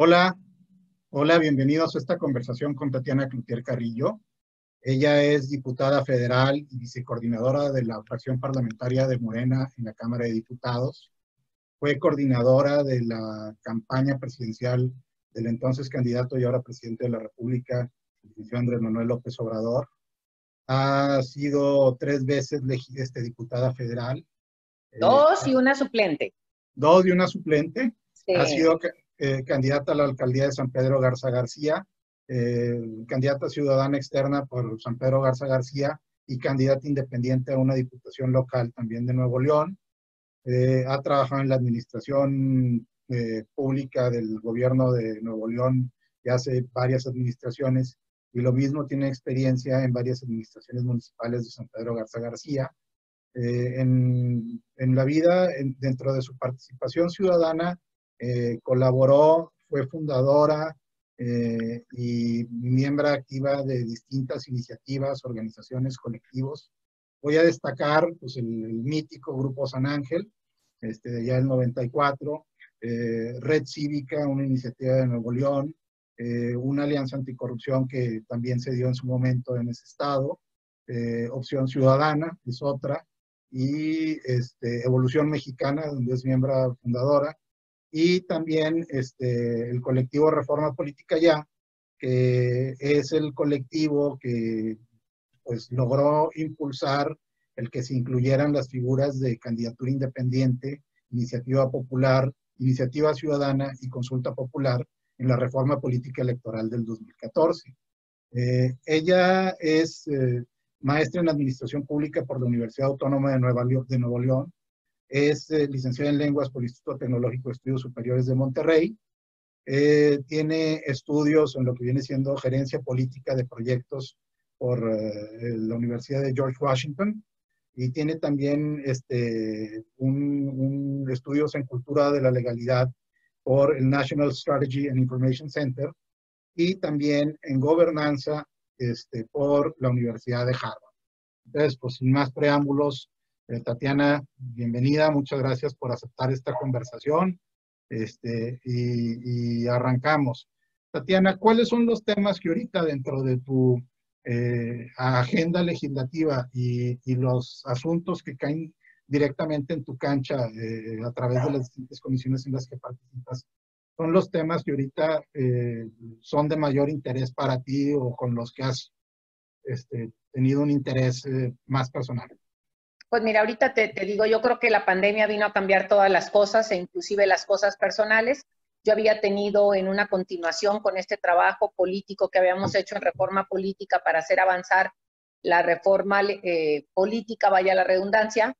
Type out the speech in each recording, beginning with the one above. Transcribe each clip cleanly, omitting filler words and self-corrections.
Hola, hola, bienvenidos a esta conversación con Tatiana Cloutier Carrillo. Ella es diputada federal y vicecoordinadora de la fracción parlamentaria de Morena en la Cámara de Diputados. Fue coordinadora de la campaña presidencial del entonces candidato y ahora presidente de la República, el licenciado Andrés Manuel López Obrador. Ha sido 3 veces diputada federal, eh, Dos y una suplente. dos y una suplente. Ha Sí. sido candidata a la alcaldía de San Pedro Garza García, candidata ciudadana externa por San Pedro Garza García y candidata independiente a una diputación local también de Nuevo León. Ha trabajado en la administración pública del gobierno de Nuevo León ya hace varias administraciones y lo mismo tiene experiencia en varias administraciones municipales de San Pedro Garza García. En la vida, dentro de su participación ciudadana, colaboró, fue fundadora y miembro activa de distintas iniciativas, organizaciones, colectivos. Voy a destacar pues, el mítico Grupo San Ángel, de allá del 94, Red Cívica, una iniciativa de Nuevo León, una alianza anticorrupción que también se dio en su momento en ese estado, Opción Ciudadana es otra, y Evolución Mexicana, donde es miembro fundadora, y también el colectivo Reforma Política Ya, que es el colectivo que pues, logró impulsar el que se incluyeran las figuras de candidatura independiente, iniciativa popular, iniciativa ciudadana y consulta popular en la reforma política electoral del 2014. Ella es maestra en Administración Pública por la Universidad Autónoma de Nuevo León. Es licenciada en Lenguas por el Instituto Tecnológico de Estudios Superiores de Monterrey. Tiene estudios en lo que viene siendo gerencia política de proyectos por la Universidad de George Washington y tiene también estudios en cultura de la legalidad por el National Strategy and Information Center y también en gobernanza por la Universidad de Harvard. Entonces, pues sin más preámbulos, Tatiana, bienvenida, muchas gracias por aceptar esta conversación y arrancamos. Tatiana, ¿cuáles son los temas que ahorita dentro de tu agenda legislativa y los asuntos que caen directamente en tu cancha a través de las distintas comisiones en las que participas son los temas que ahorita son de mayor interés para ti o con los que has tenido un interés más personal? Pues mira, ahorita te digo, yo creo que la pandemia vino a cambiar todas las cosas e inclusive las cosas personales. Yo había tenido en una continuación con este trabajo político que habíamos hecho en reforma política para hacer avanzar la reforma política, vaya la redundancia.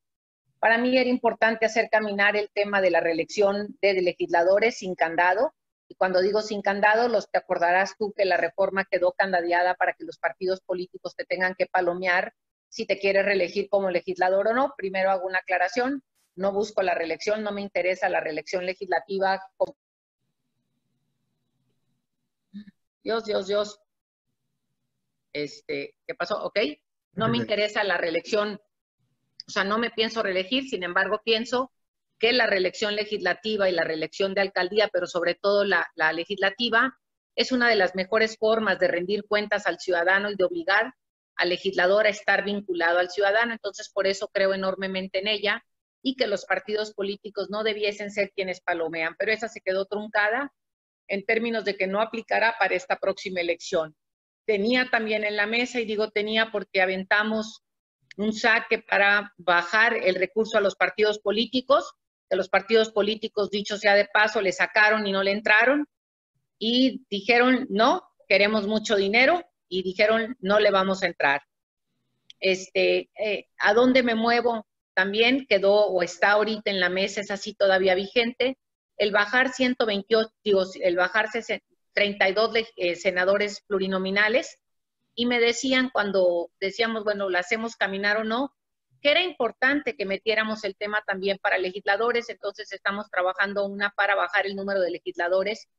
Para mí era importante hacer caminar el tema de la reelección de legisladores sin candado. Y cuando digo sin candado, te acordarás tú que la reforma quedó candadeada para que los partidos políticos te tengan que palomear si te quieres reelegir como legislador o no. Primero hago una aclaración, no busco la reelección, no me interesa la reelección legislativa. Dios, Dios, Dios. ¿Qué pasó? Ok. No me interesa la reelección, o sea, no me pienso reelegir, sin embargo, pienso que la reelección legislativa y la reelección de alcaldía, pero sobre todo la legislativa, es una de las mejores formas de rendir cuentas al ciudadano y de obligar al legislador a estar vinculado al ciudadano. Entonces, por eso creo enormemente en ella y que los partidos políticos no debiesen ser quienes palomean, pero esa se quedó truncada en términos de que no aplicará para esta próxima elección. Tenía también en la mesa, y digo tenía porque aventamos un saque para bajar el recurso a los partidos políticos, que los partidos políticos, dicho sea de paso, le sacaron y no le entraron, y dijeron, no, queremos mucho dinero, y dijeron, no le vamos a entrar. ¿A dónde me muevo? También quedó o está ahorita en la mesa, es así todavía vigente, el bajar 128, el bajarse 32 senadores plurinominales, y me decían cuando decíamos, bueno, ¿la hacemos caminar o no? Que era importante que metiéramos el tema también para legisladores, entonces estamos trabajando una para bajar el número de legisladores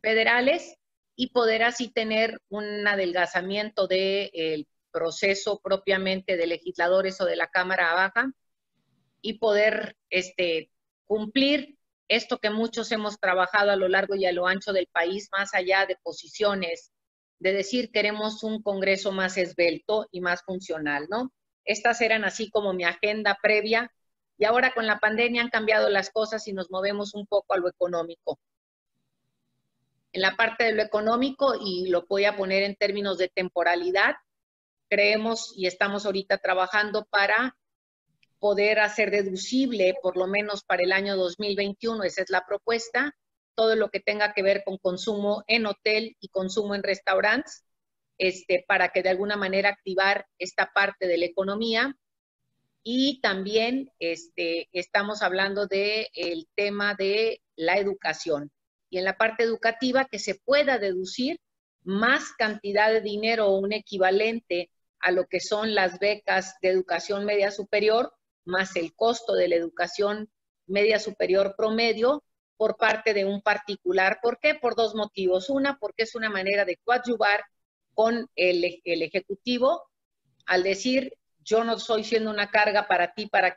federales y poder así tener un adelgazamiento del proceso propiamente de legisladores o de la Cámara Baja y poder cumplir esto que muchos hemos trabajado a lo largo y a lo ancho del país, más allá de posiciones, de decir queremos un Congreso más esbelto y más funcional, ¿no? Estas eran así como mi agenda previa, y ahora con la pandemia han cambiado las cosas y nos movemos un poco a lo económico. En la parte de lo económico, y lo voy a poner en términos de temporalidad, creemos y estamos ahorita trabajando para poder hacer deducible, por lo menos para el año 2021, esa es la propuesta, todo lo que tenga que ver con consumo en hotel y consumo en restaurantes, para que de alguna manera activar esta parte de la economía. Y también estamos hablando del tema de la educación. Y en la parte educativa, que se pueda deducir más cantidad de dinero o un equivalente a lo que son las becas de educación media superior, más el costo de la educación media superior promedio por parte de un particular. ¿Por qué? Por dos motivos. Una, porque es una manera de coadyuvar con el Ejecutivo al decir, yo no estoy siendo una carga para ti, para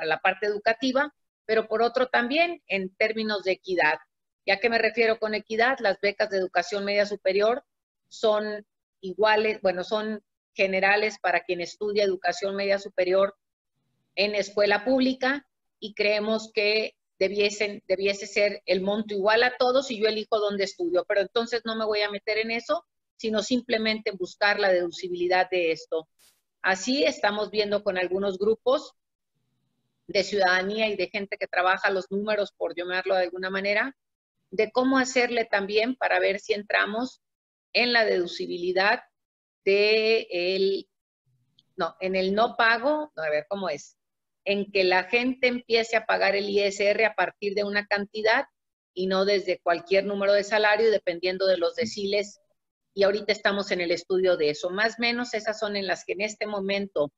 la parte educativa, pero por otro también en términos de equidad. ¿Y a qué me refiero con equidad? Las becas de educación media superior son iguales, bueno, son generales para quien estudia educación media superior en escuela pública, y creemos que debiese ser el monto igual a todos y yo elijo dónde estudio, pero entonces no me voy a meter en eso, sino simplemente buscar la deducibilidad de esto. Así estamos viendo con algunos grupos de ciudadanía y de gente que trabaja los números, por llamarlo de alguna manera, de cómo hacerle también para ver si entramos en la deducibilidad en el no pago, a ver cómo es, en que la gente empiece a pagar el ISR a partir de una cantidad y no desde cualquier número de salario, dependiendo de los deciles. Y ahorita estamos en el estudio de eso. Más o menos esas son en las que en este momento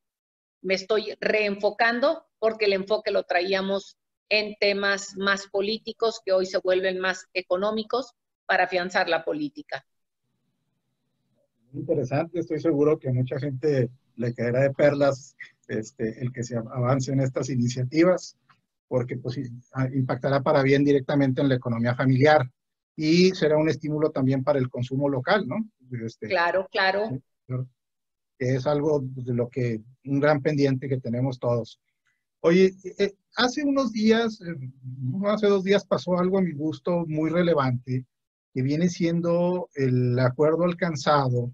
me estoy reenfocando, porque el enfoque lo traíamos en temas más políticos que hoy se vuelven más económicos para afianzar la política. Interesante, estoy seguro que a mucha gente le caerá de perlas el que se avance en estas iniciativas, porque pues, impactará para bien directamente en la economía familiar y será un estímulo también para el consumo local, ¿no? Claro, claro. Que es algo de lo que, un gran pendiente que tenemos todos. Oye, hace unos días, hace 2 días pasó algo a mi gusto muy relevante, que viene siendo el acuerdo alcanzado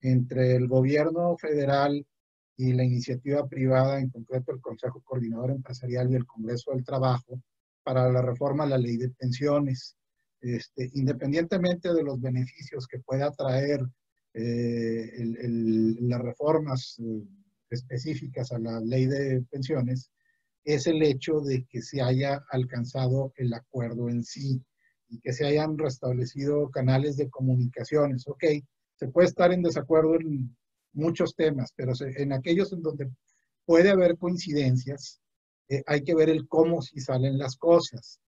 entre el gobierno federal y la iniciativa privada, en concreto el Consejo Coordinador Empresarial y el Congreso del Trabajo, para la reforma a la ley de pensiones. Independientemente de los beneficios que pueda traer las reformas específicas a la ley de pensiones, es el hecho de que se haya alcanzado el acuerdo en sí y que se hayan restablecido canales de comunicaciones. Ok, se puede estar en desacuerdo en muchos temas, pero en aquellos en donde puede haber coincidencias, hay que ver el cómo si salen las cosas.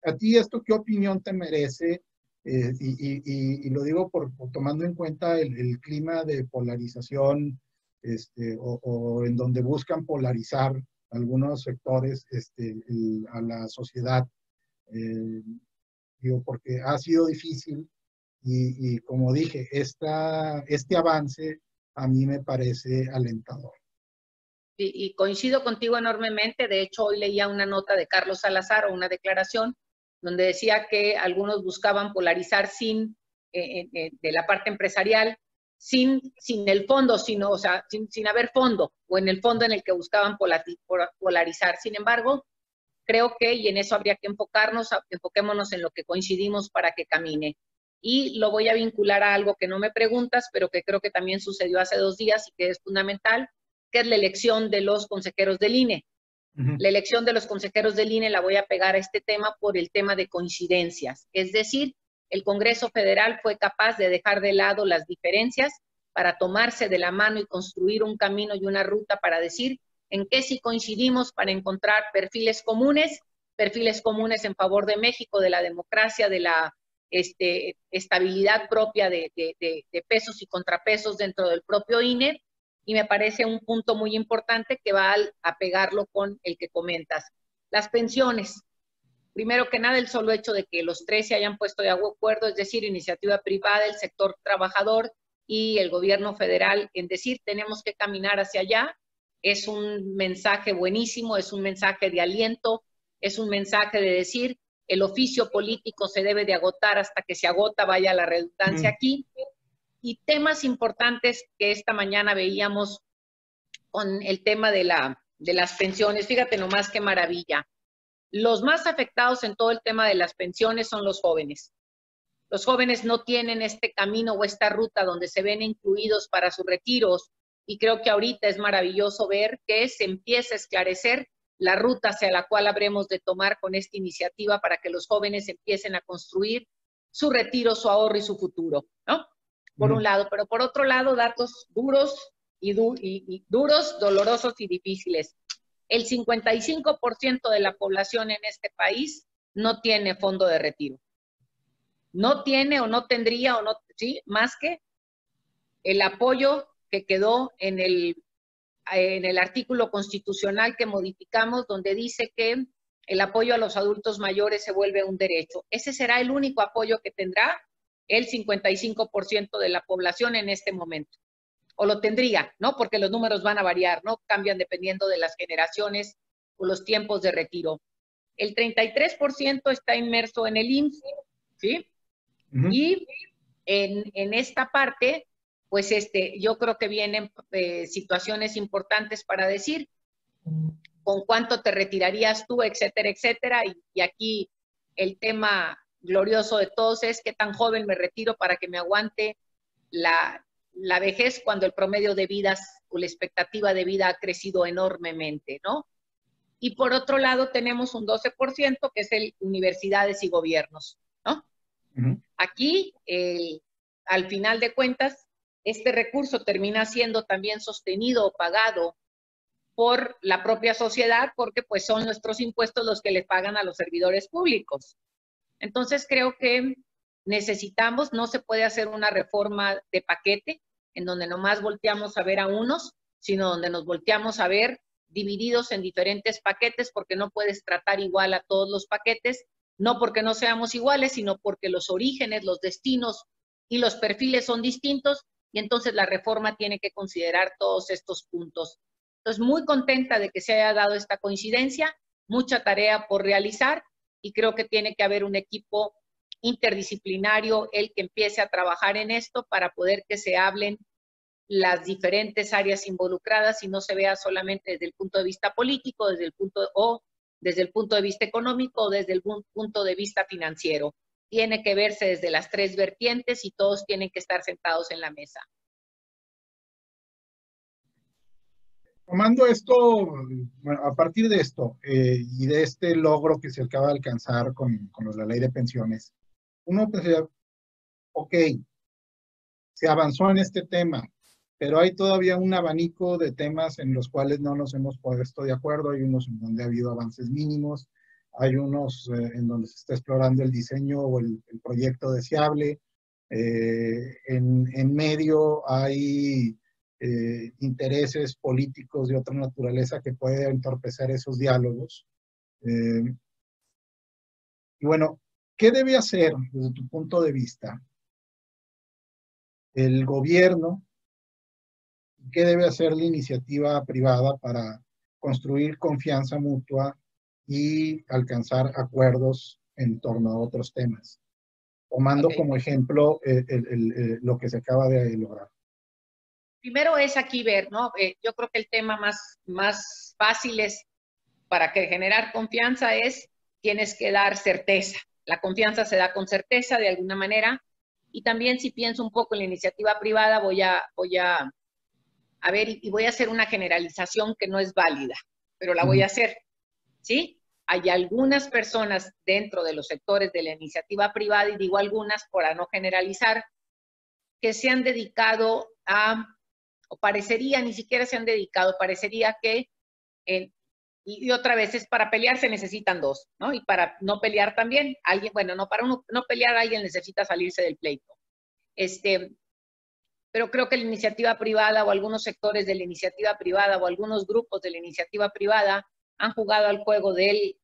¿A ti esto qué opinión te merece? Y lo digo por tomando en cuenta el clima de polarización o en donde buscan polarizar algunos sectores a la sociedad. Digo, porque ha sido difícil y como dije, este avance a mí me parece alentador. Y coincido contigo enormemente. De hecho, hoy leía una nota de Carlos Salazar o una declaración donde decía que algunos buscaban polarizar de la parte empresarial, sin el fondo, o sea, sin haber fondo, o en el fondo en el que buscaban polarizar. Sin embargo, creo que, y en eso habría que enfoquémonos en lo que coincidimos para que camine. Y lo voy a vincular a algo que no me preguntas, pero que creo que también sucedió hace 2 días y que es fundamental, que es la elección de los consejeros del INE. La elección de los consejeros del INE la voy a pegar a este tema por el tema de coincidencias. Es decir, el Congreso Federal fue capaz de dejar de lado las diferencias para tomarse de la mano y construir un camino y una ruta para decir en qué sí coincidimos, para encontrar perfiles comunes en favor de México, de la democracia, de la estabilidad propia de pesos y contrapesos dentro del propio INE. Y me parece un punto muy importante que va a pegarlo con el que comentas. Las pensiones. Primero que nada, el solo hecho de que los tres se hayan puesto de acuerdo, es decir, iniciativa privada, el sector trabajador y el gobierno federal, en decir, tenemos que caminar hacia allá, es un mensaje buenísimo, es un mensaje de aliento, es un mensaje de decir, el oficio político se debe de agotar hasta que se agota, vaya la redundancia aquí. Y temas importantes que esta mañana veíamos con el tema de las pensiones, fíjate nomás qué maravilla. Los más afectados en todo el tema de las pensiones son los jóvenes. Los jóvenes no tienen este camino o esta ruta donde se ven incluidos para sus retiros, y creo que ahorita es maravilloso ver que se empieza a esclarecer la ruta hacia la cual habremos de tomar con esta iniciativa para que los jóvenes empiecen a construir su retiro, su ahorro y su futuro, ¿no? Por un lado, pero por otro lado, datos duros y duros, dolorosos y difíciles. El 55% de la población en este país no tiene fondo de retiro. No tiene o no tendría o no, sí, más que el apoyo que quedó en el artículo constitucional que modificamos, donde dice que el apoyo a los adultos mayores se vuelve un derecho. Ese será el único apoyo que tendrá el 55% de la población en este momento. O lo tendría, ¿no? Porque los números van a variar, ¿no? Cambian dependiendo de las generaciones o los tiempos de retiro. El 33% está inmerso en el IMSS, ¿sí? Y en esta parte, pues yo creo que vienen situaciones importantes para decir con cuánto te retirarías tú, etcétera, etcétera. Y aquí el tema glorioso de todos es qué tan joven me retiro para que me aguante la vejez cuando el promedio de vidas o la expectativa de vida ha crecido enormemente, ¿no? Y por otro lado tenemos un 12% que es el universidades y gobiernos, ¿no? Aquí, al final de cuentas, este recurso termina siendo también sostenido o pagado por la propia sociedad, porque pues son nuestros impuestos los que le pagan a los servidores públicos. Entonces creo que necesitamos, no se puede hacer una reforma de paquete en donde nomás volteamos a ver a unos, sino donde nos volteamos a ver divididos en diferentes paquetes, porque no puedes tratar igual a todos los paquetes, no porque no seamos iguales, sino porque los orígenes, los destinos y los perfiles son distintos, y entonces la reforma tiene que considerar todos estos puntos. Entonces, muy contenta de que se haya dado esta coincidencia, mucha tarea por realizar, y creo que tiene que haber un equipo interdisciplinario el que empiece a trabajar en esto para poder que se hablen las diferentes áreas involucradas y no se vea solamente desde el punto de vista político, desde el punto de vista económico o desde el punto de vista financiero. Tiene que verse desde las tres vertientes y todos tienen que estar sentados en la mesa. Tomando esto, bueno, a partir de esto y de este logro que se acaba de alcanzar con la ley de pensiones, uno pensaría, ok, se avanzó en este tema, pero hay todavía un abanico de temas en los cuales no nos hemos puesto de acuerdo. Hay unos en donde ha habido avances mínimos, hay unos en donde se está explorando el diseño o el proyecto deseable. En medio hay intereses políticos de otra naturaleza que pueden entorpecer esos diálogos. Y bueno, ¿qué debe hacer desde tu punto de vista el gobierno? ¿Qué debe hacer la iniciativa privada para construir confianza mutua y alcanzar acuerdos en torno a otros temas? Tomando como ejemplo lo que se acaba de lograr. Primero es aquí ver, ¿no? Yo creo que el tema más fácil es, para que generar confianza es, tienes que dar certeza. La confianza se da con certeza de alguna manera. Y también si pienso un poco en la iniciativa privada, voy a ver y voy a hacer una generalización que no es válida, pero la voy a hacer, ¿sí? Hay algunas personas dentro de los sectores de la iniciativa privada, y digo algunas para no generalizar, que se han dedicado o parecería, ni siquiera se han dedicado, parecería que, y otra vez, es para pelear se necesitan dos, ¿no? Y para no pelear también, alguien, bueno, no, para no pelear alguien necesita salirse del pleito. Pero creo que la iniciativa privada o algunos sectores de la iniciativa privada o algunos grupos de la iniciativa privada han jugado al juego del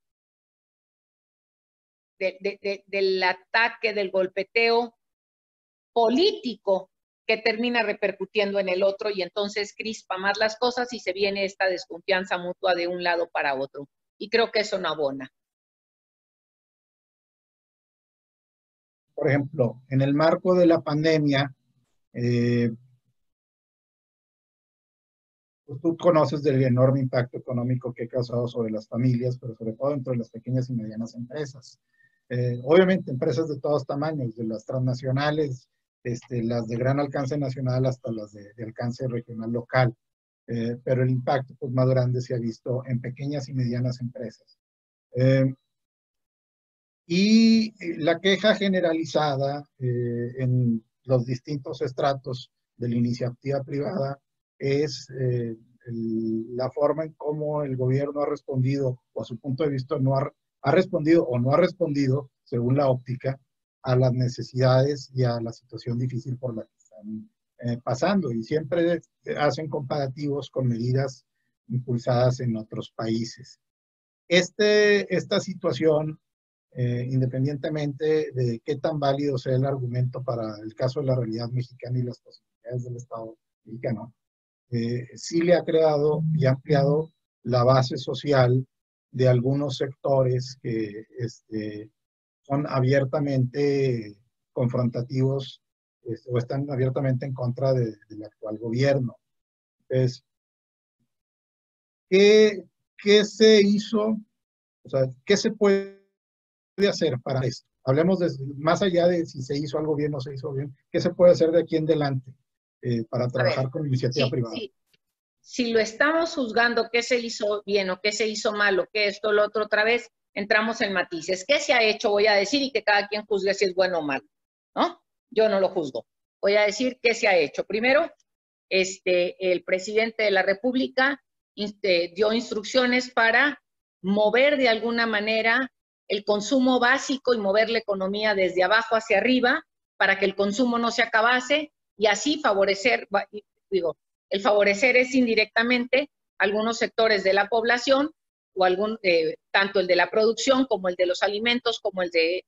del ataque, del golpeteo político que termina repercutiendo en el otro y entonces crispa más las cosas y se viene esta desconfianza mutua de un lado para otro. Y creo que eso no abona. Por ejemplo, en el marco de la pandemia, pues tú conoces del enorme impacto económico que ha causado sobre las familias, pero sobre todo entre las pequeñas y medianas empresas. Obviamente, empresas de todos tamaños, de las transnacionales, las de gran alcance nacional hasta las de alcance regional local. Pero el impacto pues, más grande se ha visto en pequeñas y medianas empresas. Y la queja generalizada en los distintos estratos de la iniciativa privada es la forma en cómo el gobierno ha respondido, o a su punto de vista ha respondido o no ha respondido, según la óptica, a las necesidades y a la situación difícil por la que están pasando. Y siempre hacen comparativos con medidas impulsadas en otros países. Esta situación, independientemente de qué tan válido sea el argumento para el caso de la realidad mexicana y las posibilidades del Estado mexicano, sí le ha creado y ha ampliado la base social de algunos sectores que son abiertamente confrontativos o están abiertamente en contra del actual gobierno. Entonces, ¿qué se hizo? O sea, ¿qué se puede hacer para esto? Hablemos más allá de si se hizo algo bien o se hizo bien, ¿qué se puede hacer de aquí en adelante para trabajar con iniciativa privada? Sí. Si lo estamos juzgando qué se hizo bien o qué se hizo mal o qué esto, lo otro, otra vez, entramos en matices. ¿Qué se ha hecho? Voy a decir y que cada quien juzgue si es bueno o malo, ¿no? Yo no lo juzgo. Voy a decir qué se ha hecho. Primero, el presidente de la República dio instrucciones para mover de alguna manera el consumo básico y mover la economía desde abajo hacia arriba para que el consumo no se acabase y así favorecer, digo, el favorecer es indirectamente algunos sectores de la población, o tanto el de la producción como el de los alimentos, como el de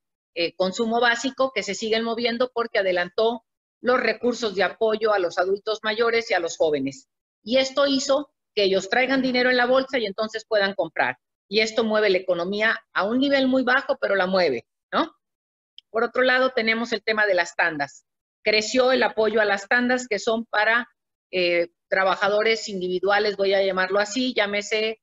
consumo básico, que se siguen moviendo porque adelantó los recursos de apoyo a los adultos mayores y a los jóvenes. Y esto hizo que ellos traigan dinero en la bolsa y entonces puedan comprar. Y esto mueve la economía a un nivel muy bajo, pero la mueve, ¿no? Por otro lado, tenemos el tema de las tandas. Creció el apoyo a las tandas que son para trabajadores individuales, voy a llamarlo así, llámese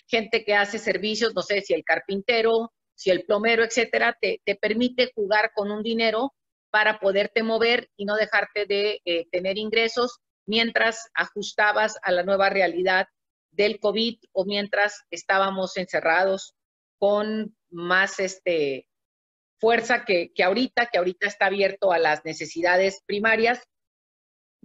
gente que hace servicios, no sé si el carpintero, si el plomero, etcétera, te permite jugar con un dinero para poderte mover y no dejarte de tener ingresos mientras ajustabas a la nueva realidad del COVID o mientras estábamos encerrados con más fuerza que ahorita está abierto a las necesidades primarias.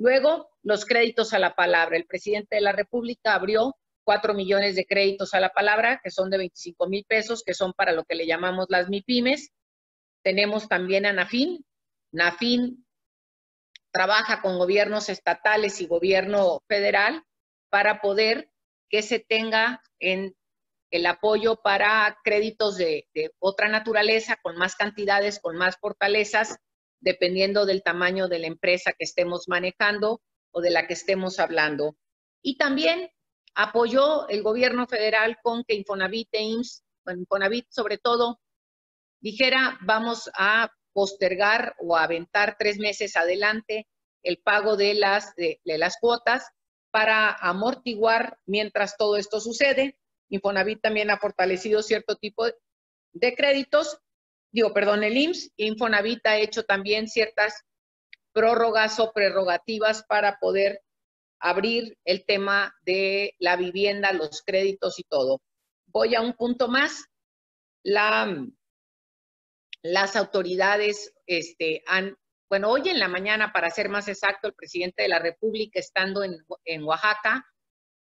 Luego, los créditos a la palabra. El presidente de la República abrió 4 millones de créditos a la palabra, que son de 25,000 pesos, que son para lo que le llamamos las MIPYMES. Tenemos también a NAFIN. NAFIN trabaja con gobiernos estatales y gobierno federal para poder que se tenga en el apoyo para créditos de otra naturaleza, con más cantidades, con más fortalezas, dependiendo del tamaño de la empresa que estemos manejando o de la que estemos hablando. Y también apoyó el gobierno federal con que Infonavit e IMSS, bueno, Infonavit sobre todo, dijera, vamos a postergar o a aventar 3 meses adelante el pago de las cuotas para amortiguar mientras todo esto sucede. Infonavit también ha fortalecido cierto tipo de créditos, el IMSS, Infonavit ha hecho también ciertas prórrogas o prerrogativas para poder abrir el tema de la vivienda, los créditos y todo. Voy a un punto más. Las autoridades hoy en la mañana, para ser más exacto, el presidente de la República, estando en Oaxaca,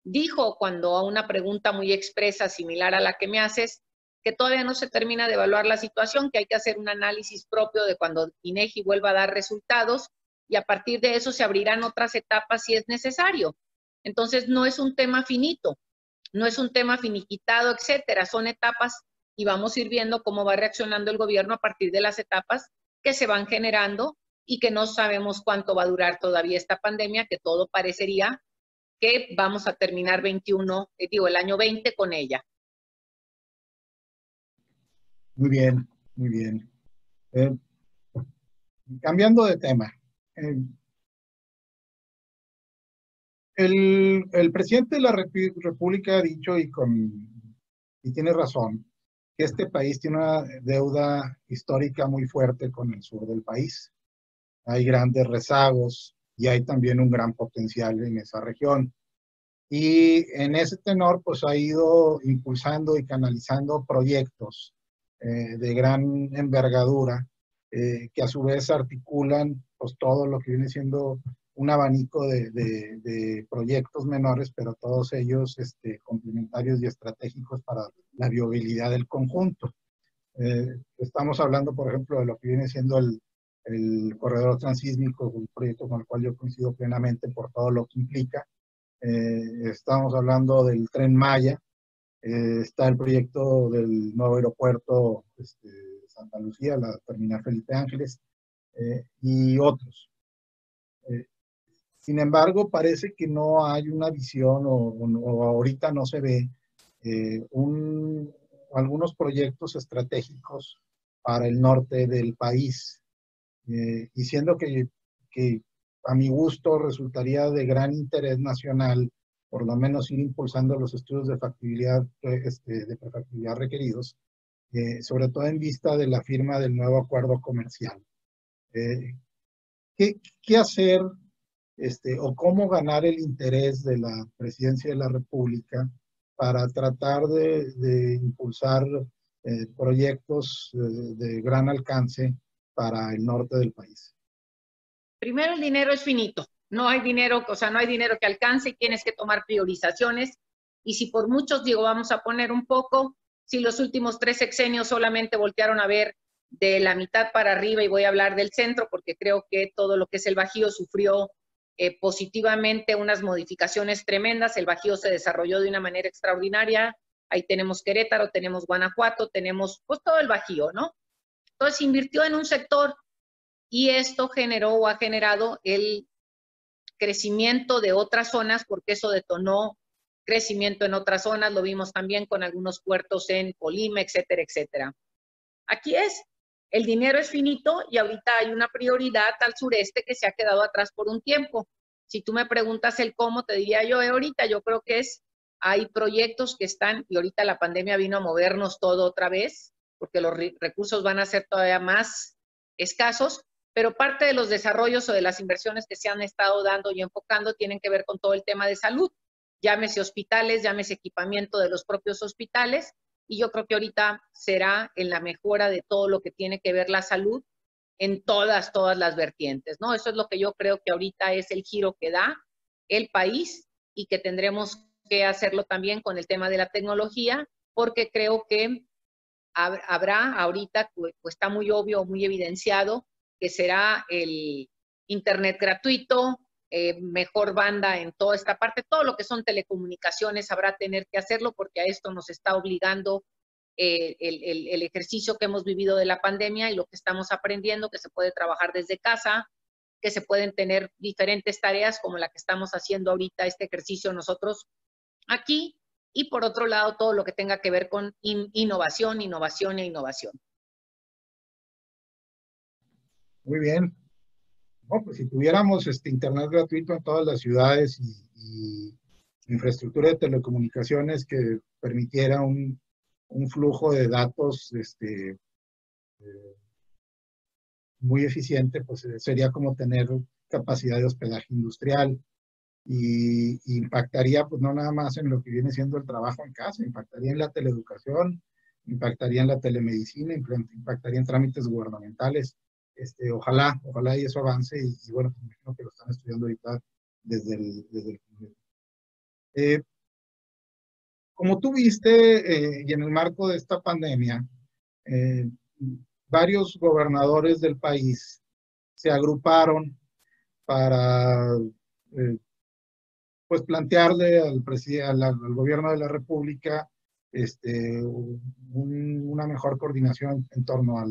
dijo cuando a una pregunta muy expresa, similar a la que me haces, que todavía no se termina de evaluar la situación, que hay que hacer un análisis propio de cuando INEGI vuelva a dar resultados y a partir de eso se abrirán otras etapas si es necesario. Entonces, no es un tema finito, no es un tema finiquitado, etcétera, son etapas y vamos a ir viendo cómo va reaccionando el gobierno a partir de las etapas que se van generando y que no sabemos cuánto va a durar todavía esta pandemia, que todo parecería que vamos a terminar el año 20 con ella. Muy bien, muy bien. Cambiando de tema. El presidente de la República ha dicho, y tiene razón, que este país tiene una deuda histórica muy fuerte con el sur del país. Hay grandes rezagos y hay también un gran potencial en esa región. Y en ese tenor, pues ha ido impulsando y canalizando proyectos de gran envergadura que a su vez articulan pues todo lo que viene siendo un abanico de proyectos menores, pero todos ellos complementarios y estratégicos para la viabilidad del conjunto. Estamos hablando, por ejemplo, de lo que viene siendo el corredor transísmico, un proyecto con el cual yo coincido plenamente por todo lo que implica. Estamos hablando del Tren Maya, está el proyecto del nuevo aeropuerto Santa Lucía, la terminal Felipe Ángeles, y otros. Sin embargo, parece que no hay una visión o ahorita no se ve algunos proyectos estratégicos para el norte del país, y siendo que a mi gusto resultaría de gran interés nacional, por lo menos ir impulsando los estudios de factibilidad, de prefactibilidad requeridos, sobre todo en vista de la firma del nuevo acuerdo comercial. ¿Qué hacer o cómo ganar el interés de la Presidencia de la República para tratar de impulsar proyectos de gran alcance para el norte del país? Primero, el dinero es finito. No hay dinero, o sea, no hay dinero que alcance y tienes que tomar priorizaciones. Y si por muchos, digo, vamos a poner un poco, si los últimos 3 sexenios solamente voltearon a ver de la mitad para arriba, y voy a hablar del centro porque creo que todo lo que es el Bajío sufrió positivamente unas modificaciones tremendas. El Bajío se desarrolló de una manera extraordinaria. Ahí tenemos Querétaro, tenemos Guanajuato, tenemos pues todo el Bajío, ¿no? Entonces invirtió en un sector y esto generó o ha generado el crecimiento de otras zonas, porque eso detonó crecimiento en otras zonas. Lo vimos también con algunos puertos en Colima, etcétera, etcétera. Aquí el dinero es finito y ahorita hay una prioridad al sureste que se ha quedado atrás por un tiempo. Si tú me preguntas el cómo, te diría yo ahorita, yo creo que hay proyectos que están, y ahorita la pandemia vino a movernos todo otra vez, porque los recursos van a ser todavía más escasos, pero parte de los desarrollos o de las inversiones que se han estado dando y enfocando tienen que ver con todo el tema de salud. Llámese hospitales, llámese equipamiento de los propios hospitales, y yo creo que ahorita será en la mejora de todo lo que tiene que ver la salud en todas las vertientes, ¿no? Eso es lo que yo creo que ahorita es el giro que da el país y que tendremos que hacerlo también con el tema de la tecnología, porque creo que habrá ahorita, pues está muy obvio, muy evidenciado, que será el internet gratuito, mejor banda en toda esta parte, todo lo que son telecomunicaciones habrá tener que hacerlo porque a esto nos está obligando el ejercicio que hemos vivido de la pandemia y lo que estamos aprendiendo, que se puede trabajar desde casa, que se pueden tener diferentes tareas como la que estamos haciendo ahorita, este ejercicio nosotros aquí, y por otro lado todo lo que tenga que ver con innovación, innovación e innovación. Muy bien. No, pues si tuviéramos internet gratuito en todas las ciudades y infraestructura de telecomunicaciones que permitiera un flujo de datos muy eficiente, pues sería como tener capacidad de hospedaje industrial y impactaría pues no nada más en lo que viene siendo el trabajo en casa, impactaría en la teleeducación, impactaría en la telemedicina, impactaría en trámites gubernamentales. Ojalá y eso avance y bueno, pues me imagino que lo están estudiando ahorita desde el como tú viste, y en el marco de esta pandemia, eh, varios gobernadores del país se agruparon para pues plantearle al gobierno de la República una mejor coordinación en torno a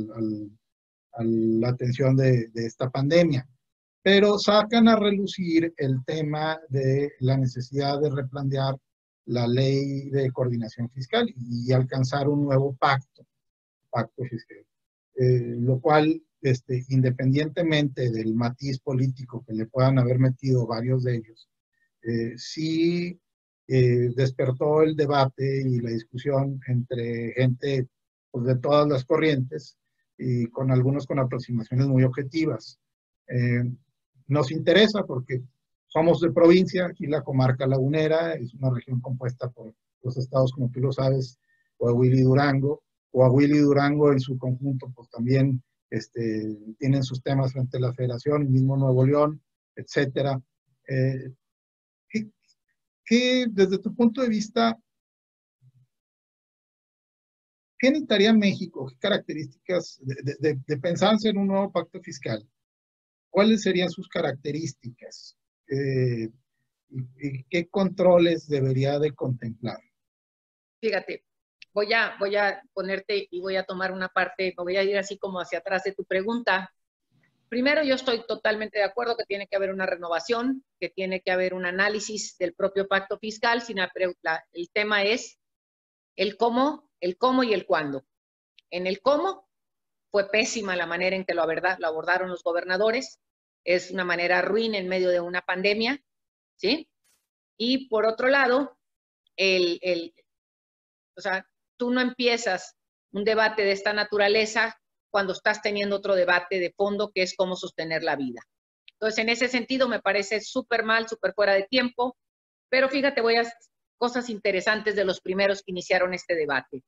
la atención de esta pandemia. Pero sacan a relucir el tema de la necesidad de replantear la ley de coordinación fiscal y alcanzar un nuevo pacto fiscal. Lo cual, independientemente del matiz político que le puedan haber metido varios de ellos, sí despertó el debate y la discusión entre gente pues, de todas las corrientes y con algunos con aproximaciones muy objetivas. Nos interesa porque somos de provincia, aquí la comarca lagunera es una región compuesta por los estados, como tú lo sabes, Coahuila y Durango. Coahuila y Durango en su conjunto, pues también tienen sus temas frente a la Federación, el mismo Nuevo León, etcétera. Desde tu punto de vista, ¿qué necesitaría México? ¿Qué características de pensarse en un nuevo pacto fiscal? ¿Cuáles serían sus características? ¿Y qué controles debería de contemplar? Fíjate, voy a ponerte y voy a tomar una parte, me voy a ir así como hacia atrás de tu pregunta. Primero, yo estoy totalmente de acuerdo que tiene que haber una renovación, que tiene que haber un análisis del propio pacto fiscal, el tema es el cómo y el cuándo. En el cómo fue pésima la manera en que lo abordaron los gobernadores, es una manera ruin en medio de una pandemia, ¿sí? Y por otro lado, o sea, tú no empiezas un debate de esta naturaleza cuando estás teniendo otro debate de fondo que es cómo sostener la vida. Entonces, en ese sentido, me parece súper mal, súper fuera de tiempo, pero fíjate, voy a cosas interesantes de los primeros que iniciaron este debate.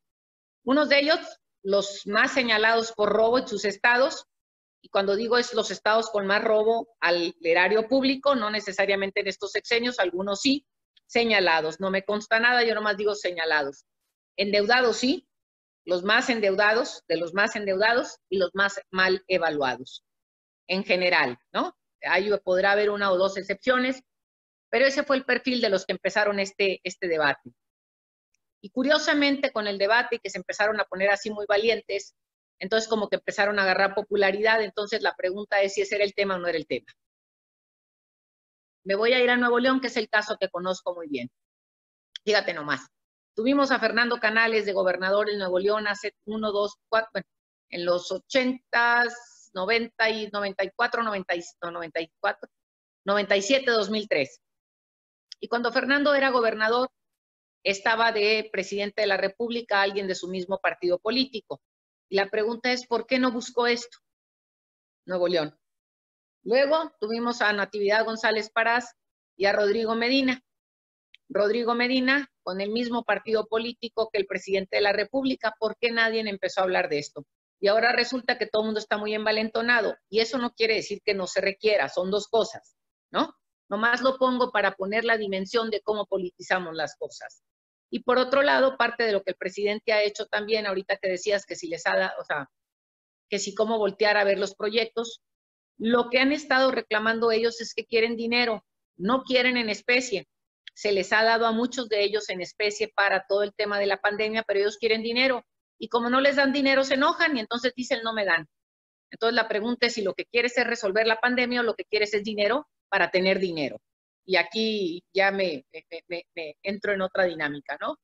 Unos de ellos, los más señalados por robo en sus estados, y cuando digo es los estados con más robo al erario público, no necesariamente en estos sexenios, algunos sí, señalados. No me consta nada, yo nomás digo señalados. Endeudados sí, los más endeudados, de los más endeudados y los más mal evaluados, en general, ¿no? Ahí podrá haber una o dos excepciones, pero ese fue el perfil de los que empezaron este debate. Y curiosamente, con el debate que se empezaron a poner así muy valientes, entonces como que empezaron a agarrar popularidad, entonces la pregunta es si ese era el tema o no era el tema. Me voy a ir a Nuevo León, que es el caso que conozco muy bien. Fíjate nomás. Tuvimos a Fernando Canales de gobernador en Nuevo León hace 1, 2, 4, bueno, en los 80s, 90 y 94, 94, 97, 2003. Y cuando Fernando era gobernador, estaba de presidente de la República alguien de su mismo partido político. Y la pregunta es, ¿por qué no buscó esto? Nuevo León. Luego tuvimos a Natividad González Parás y a Rodrigo Medina. Rodrigo Medina, con el mismo partido político que el presidente de la República, ¿por qué nadie empezó a hablar de esto? Y ahora resulta que todo el mundo está muy envalentonado, y eso no quiere decir que no se requiera, son dos cosas, ¿no? Nomás lo pongo para poner la dimensión de cómo politizamos las cosas. Y por otro lado, parte de lo que el presidente ha hecho también, ahorita que decías que si les ha dado, o sea, que si cómo voltear a ver los proyectos, lo que han estado reclamando ellos es que quieren dinero, no quieren en especie. Se les ha dado a muchos de ellos en especie para todo el tema de la pandemia, pero ellos quieren dinero. Y como no les dan dinero, se enojan y entonces dicen no me dan. Entonces la pregunta es si lo que quieres es resolver la pandemia o lo que quieres es dinero para tener dinero. Y aquí ya me entro en otra dinámica, ¿no?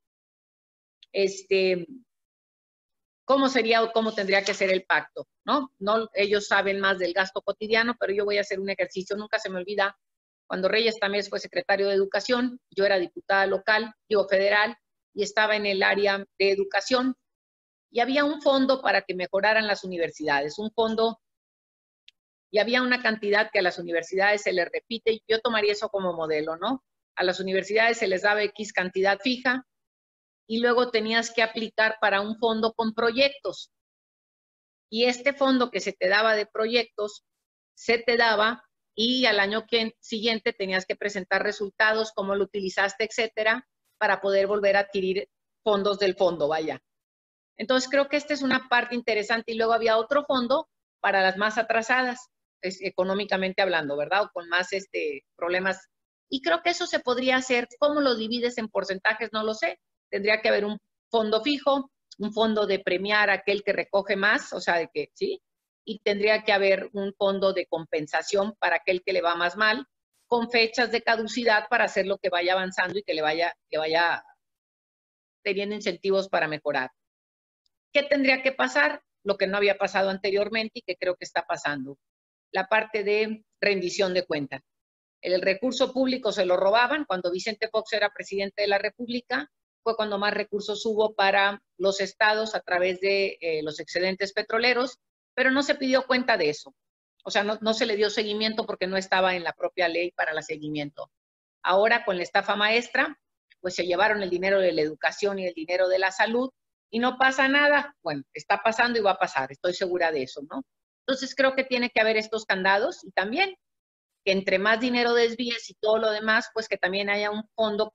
¿Cómo sería o cómo tendría que ser el pacto? ¿No? Ellos saben más del gasto cotidiano, pero yo voy a hacer un ejercicio. Nunca se me olvida cuando Reyes Tamés fue secretario de Educación, yo era diputada local, federal, y estaba en el área de educación, y había un fondo para que mejoraran las universidades, un fondo, y había una cantidad que a las universidades se les repite, y yo tomaría eso como modelo, ¿no? A las universidades se les daba X cantidad fija, y luego tenías que aplicar para un fondo con proyectos. Y este fondo que se te daba de proyectos, se te daba y al año siguiente tenías que presentar resultados, cómo lo utilizaste, etcétera, para poder volver a adquirir fondos del fondo, vaya. Entonces creo que esta es una parte interesante y luego había otro fondo para las más atrasadas, económicamente hablando, ¿verdad? O con más problemas. Y creo que eso se podría hacer. ¿Cómo lo divides en porcentajes? No lo sé. Tendría que haber fondo fijo, un fondo de premiar a aquel que recoge más, o sea, de que, ¿sí? Y tendría que haber un fondo de compensación para aquel que le va más mal, con fechas de caducidad para hacer lo que vaya avanzando y que vaya teniendo incentivos para mejorar. ¿Qué tendría que pasar? Lo que no había pasado anteriormente y que creo que está pasando. La parte de rendición de cuentas. El recurso público se lo robaban. Cuando Vicente Fox era presidente de la República, fue cuando más recursos hubo para los estados a través de los excedentes petroleros, pero no se pidió cuenta de eso. O sea, no se le dio seguimiento porque no estaba en la propia ley para el seguimiento. Ahora, con la estafa maestra, pues se llevaron el dinero de la educación y el dinero de la salud y no pasa nada. Bueno, está pasando y va a pasar, estoy segura de eso, ¿no? Entonces creo que tiene que haber estos candados y también que entre más dinero desvíes y todo lo demás, pues que también haya un fondo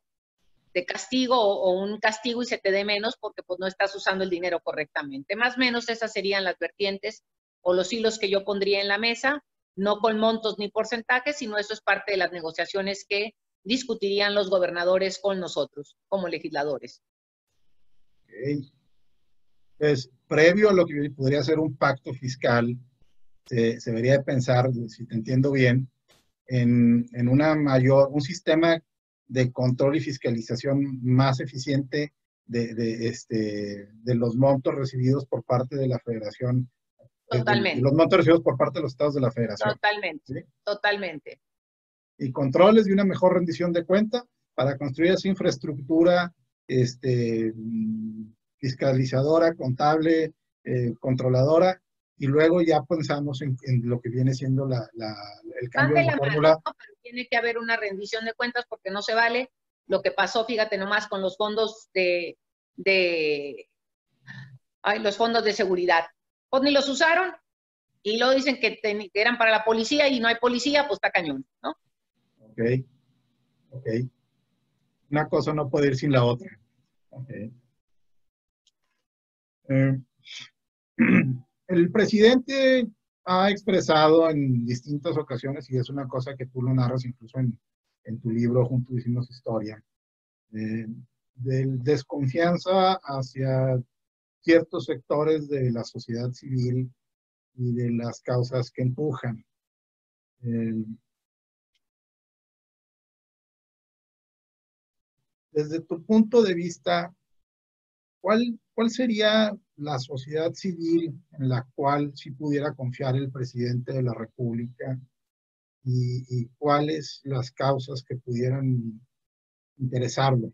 de castigo o un castigo y se te dé menos porque pues no estás usando el dinero correctamente. Más o menos esas serían las vertientes o los hilos que yo pondría en la mesa, no con montos ni porcentajes, sino eso es parte de las negociaciones que discutirían los gobernadores con nosotros como legisladores. Okay. Pues previo a lo que podría ser un pacto fiscal, se debería de pensar, si te entiendo bien, en un sistema de control y fiscalización más eficiente de los montos recibidos por parte de la Federación, de los montos recibidos por parte de los estados de la Federación. Totalmente, ¿sí? Totalmente. Y controles de una mejor rendición de cuenta para construir esa infraestructura fiscalizadora, contable, controladora, y luego ya pensamos en lo que viene siendo el cambio de la fórmula. ¿No? Pero tiene que haber una rendición de cuentas porque no se vale lo que pasó, fíjate nomás, con los fondos los fondos de seguridad. Pues ni los usaron y luego dicen que eran para la policía y no hay policía, pues está cañón, ¿no? Ok. Una cosa no puede ir sin la otra. El presidente ha expresado en distintas ocasiones, y es una cosa que tú lo narras incluso en tu libro, Juntos Hicimos Historia, de desconfianza hacia ciertos sectores de la sociedad civil y de las causas que empujan. Desde tu punto de vista, ¿cuál sería la sociedad civil en la cual sí pudiera confiar el presidente de la República y cuáles las causas que pudieran interesarlo?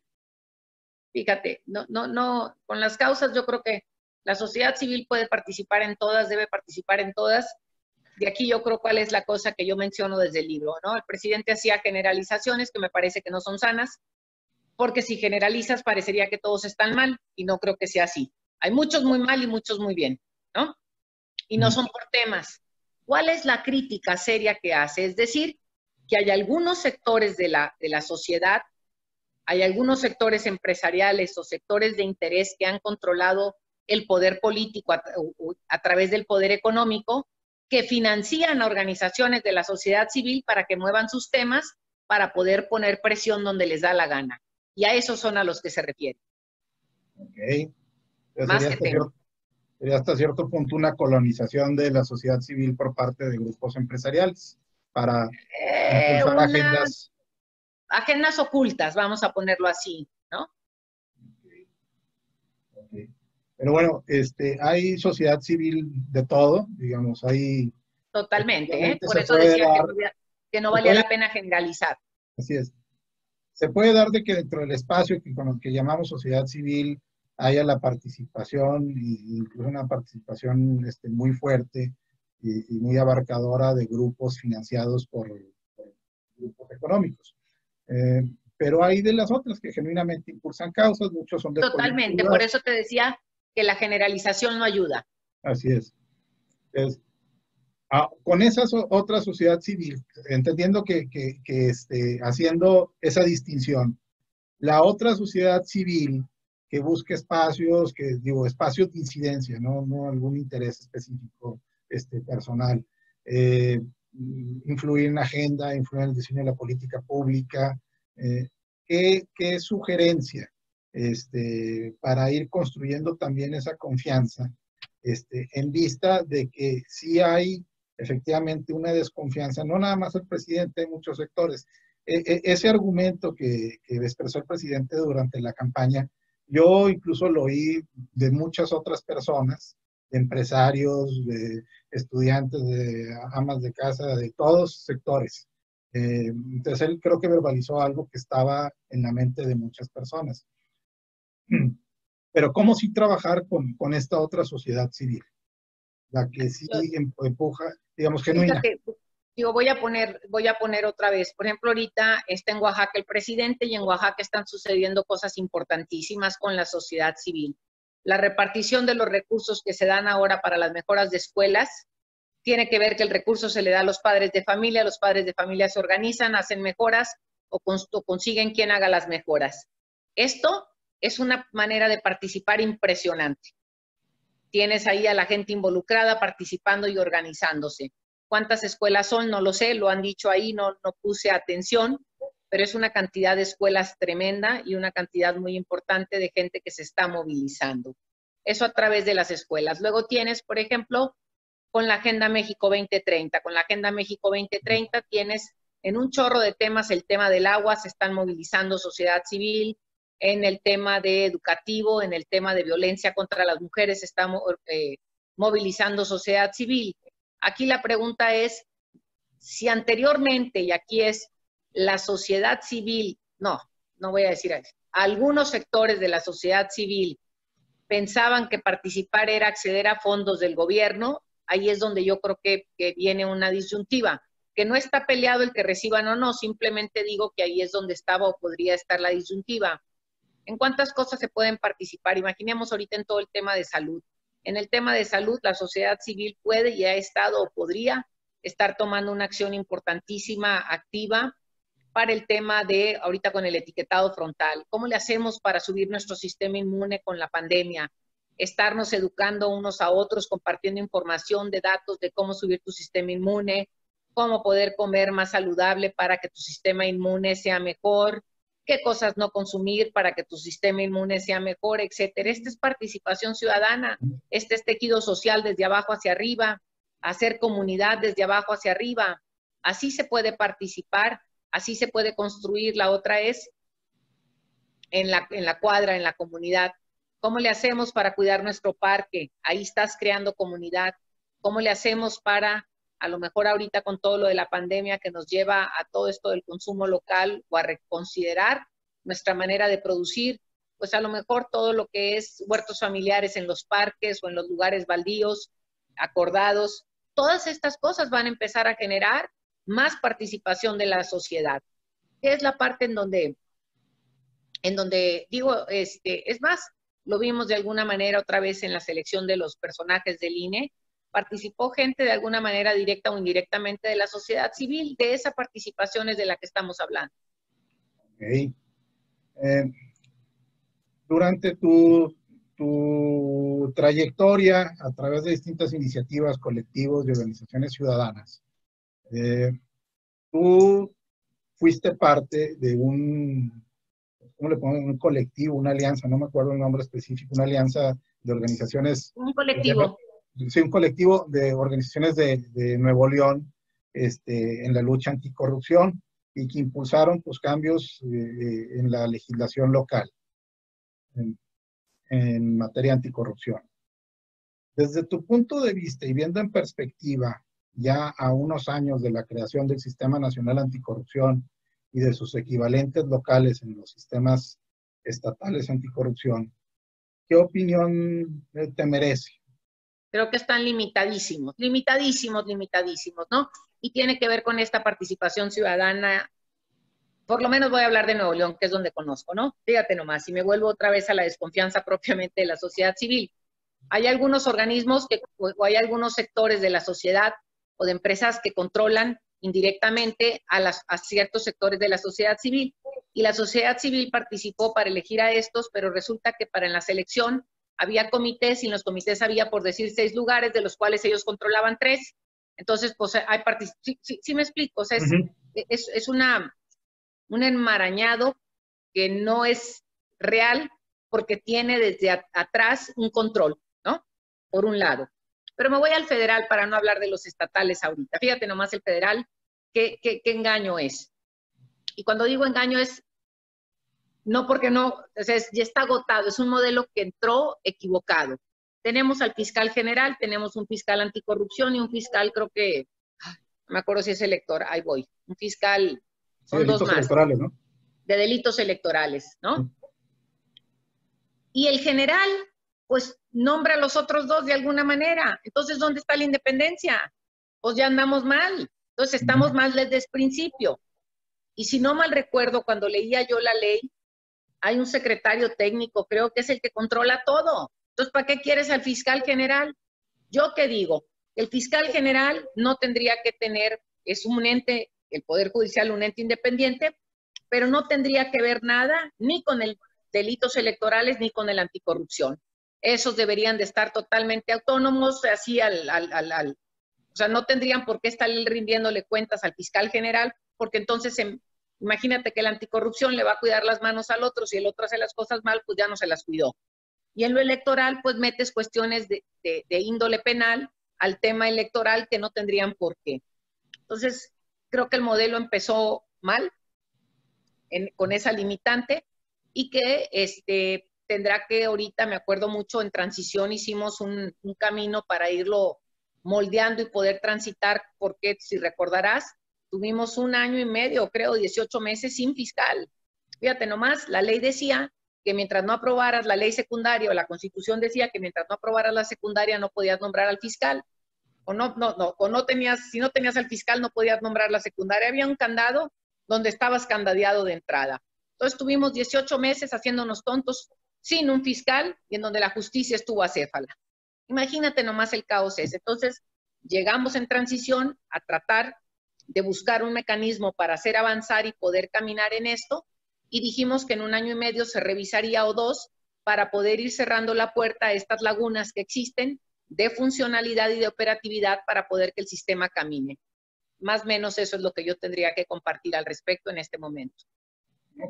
Fíjate, no, con las causas yo creo que la sociedad civil puede participar en todas, debe participar en todas. De aquí yo creo cuál es la cosa que yo menciono desde el libro, ¿no? El presidente hacía generalizaciones que me parece que no son sanas, porque si generalizas parecería que todos están mal y no creo que sea así. Hay muchos muy mal y muchos muy bien, ¿no? Y no son por temas. ¿Cuál es la crítica seria que hace? Es decir, que hay algunos sectores de la sociedad, hay algunos sectores empresariales o sectores de interés que han controlado el poder político a través del poder económico, que financian a organizaciones de la sociedad civil para que muevan sus temas para poder poner presión donde les da la gana. Y a esos son a los que se refiere. Ok. Sería hasta cierto punto una colonización de la sociedad civil por parte de grupos empresariales para impulsar agendas ocultas, vamos a ponerlo así, ¿no? Okay. Pero bueno, hay sociedad civil de todo, digamos, hay... Totalmente, ¿eh? Por eso decía que no valía la pena generalizar. Así es. Se puede dar de que dentro del espacio con el que llamamos sociedad civil haya la participación, incluso una participación muy fuerte y muy abarcadora de grupos financiados por grupos económicos. Pero hay de las otras que genuinamente impulsan causas, muchos son de Totalmente, por eso te decía que la generalización no ayuda. Así es. Con esa otra sociedad civil, entendiendo que haciendo esa distinción, la otra sociedad civil que busca espacios, espacios de incidencia, no algún interés específico personal, influir en la agenda, influir en el diseño de la política pública, ¿qué sugerencia para ir construyendo también esa confianza, en vista de que sí hay efectivamente una desconfianza, no nada más el presidente, de muchos sectores. Ese argumento que expresó el presidente durante la campaña, yo incluso lo oí de muchas otras personas, de empresarios, de estudiantes, de amas de casa, de todos sectores. Entonces él creo que verbalizó algo que estaba en la mente de muchas personas. Pero ¿cómo sí trabajar con esta otra sociedad civil? La que sí empuja, digamos, genuina. Fíjate, digo, voy a poner otra vez. Por ejemplo, ahorita está en Oaxaca el presidente y en Oaxaca están sucediendo cosas importantísimas con la sociedad civil. La repartición de los recursos que se dan ahora para las mejoras de escuelas tiene que ver que el recurso se le da a los padres de familia se organizan, hacen mejoras o consiguen quien haga las mejoras. Esto es una manera de participar impresionante. Tienes ahí a la gente involucrada participando y organizándose. ¿Cuántas escuelas son? No lo sé, lo han dicho ahí, no puse atención, pero es una cantidad de escuelas tremenda y una cantidad muy importante de gente que se está movilizando. Eso a través de las escuelas. Luego tienes, por ejemplo, con la Agenda México 2030. Con la Agenda México 2030 tienes en un chorro de temas el tema del agua, se están movilizando sociedad civil, en el tema de educativo, en el tema de violencia contra las mujeres, se está movilizando sociedad civil. Aquí la pregunta es, si anteriormente, y aquí es la sociedad civil, no voy a decir eso, algunos sectores de la sociedad civil pensaban que participar era acceder a fondos del gobierno, ahí es donde yo creo que viene una disyuntiva, que no está peleado el que reciban o no, simplemente digo que ahí es donde estaba o podría estar la disyuntiva. ¿En cuántas cosas se pueden participar? Imaginemos ahorita en todo el tema de salud. En el tema de salud, la sociedad civil puede y ha estado o podría estar tomando una acción importantísima, activa, para el tema de, ahorita con el etiquetado frontal. ¿Cómo le hacemos para subir nuestro sistema inmune con la pandemia? Estarnos educando unos a otros, compartiendo información de datos de cómo subir tu sistema inmune, cómo poder comer más saludable para que tu sistema inmune sea mejor, qué cosas no consumir para que tu sistema inmune sea mejor, etcétera. Esta es participación ciudadana, este es tejido social desde abajo hacia arriba, hacer comunidad desde abajo hacia arriba. Así se puede participar, así se puede construir. La otra es en la cuadra, en la comunidad. ¿Cómo le hacemos para cuidar nuestro parque? Ahí estás creando comunidad. ¿Cómo le hacemos para, a lo mejor ahorita con todo lo de la pandemia que nos lleva a todo esto del consumo local o a reconsiderar nuestra manera de producir? Pues a lo mejor todo lo que es huertos familiares en los parques o en los lugares baldíos, acordados, todas estas cosas van a empezar a generar más participación de la sociedad. ¿Qué es la parte en donde digo, es más, lo vimos de alguna manera otra vez en la selección de los personajes del INE, participó gente de alguna manera directa o indirectamente de la sociedad civil, de esa participación es de la que estamos hablando. Okay. Durante tu trayectoria a través de distintas iniciativas, colectivos y organizaciones ciudadanas, tú fuiste parte de ¿cómo le pongo? Un colectivo, una alianza, no me acuerdo el nombre específico, una alianza de organizaciones. Un colectivo. Sí, un colectivo de organizaciones de Nuevo León en la lucha anticorrupción y que impulsaron pues, cambios en la legislación local en materia anticorrupción. Desde tu punto de vista y viendo en perspectiva ya a unos años de la creación del Sistema Nacional Anticorrupción y de sus equivalentes locales en los sistemas estatales anticorrupción, ¿qué opinión te merece? Creo que están limitadísimos, ¿no? Y tiene que ver con esta participación ciudadana. Por lo menos voy a hablar de Nuevo León, que es donde conozco, ¿no? Fíjate nomás, si me vuelvo otra vez a la desconfianza propiamente de la sociedad civil. Hay algunos organismos o hay algunos sectores de la sociedad o de empresas que controlan indirectamente a ciertos sectores de la sociedad civil. Y la sociedad civil participó para elegir a estos, pero resulta que para en la selección había comités y en los comités había, por decir, 6 lugares, de los cuales ellos controlaban 3. Entonces, pues hay sí me explico, o sea, es un enmarañado que no es real, porque tiene desde atrás un control, ¿no? Por un lado. Pero me voy al federal para no hablar de los estatales ahorita. Fíjate nomás el federal, qué engaño es. Y cuando digo engaño es, no porque no, o sea, ya está agotado, es un modelo que entró equivocado. Tenemos al fiscal general, tenemos un fiscal anticorrupción y un fiscal, creo que, no me acuerdo si es elector, ahí voy, un fiscal, Sí, son dos delitos más, electorales, ¿no? de delitos electorales, ¿no? Sí. Y el general, pues, nombra a los otros dos de alguna manera. Entonces, ¿dónde está la independencia? Pues ya andamos mal. Entonces, estamos mal desde el principio. Y si no mal recuerdo, cuando leía yo la ley, hay un secretario técnico, creo que es el que controla todo. Entonces, ¿para qué quieres al fiscal general? ¿Yo qué digo? El fiscal general no tendría que tener, es un ente, el Poder Judicial, un ente independiente, pero no tendría que ver nada ni con el delitos electorales ni con el anticorrupción. Esos deberían de estar totalmente autónomos, así o sea, no tendrían por qué estar rindiéndole cuentas al fiscal general, porque entonces imagínate que la anticorrupción le va a cuidar las manos al otro, si el otro hace las cosas mal, pues ya no se las cuidó. Y en lo electoral, pues metes cuestiones de índole penal al tema electoral que no tendrían por qué. Entonces, creo que el modelo empezó mal, con esa limitante, y que tendrá que ahorita, me acuerdo mucho, en transición hicimos un camino para irlo moldeando y poder transitar, porque si recordarás, tuvimos 1 año y medio, creo, 18 meses sin fiscal. Fíjate nomás, la ley decía que mientras no aprobaras la ley secundaria, o la Constitución decía que mientras no aprobaras la secundaria no podías nombrar al fiscal, o no tenías, si no tenías al fiscal no podías nombrar la secundaria, había un candado donde estabas candadeado de entrada. Entonces tuvimos 18 meses haciéndonos tontos sin un fiscal y en donde la justicia estuvo acéfala. Imagínate nomás el caos ese. Entonces llegamos en transición a tratar de buscar un mecanismo para hacer avanzar y poder caminar en esto, y dijimos que en 1 año y medio se revisaría o 2 para poder ir cerrando la puerta a estas lagunas que existen de funcionalidad y de operatividad para poder que el sistema camine. Más o menos eso es lo que yo tendría que compartir al respecto en este momento.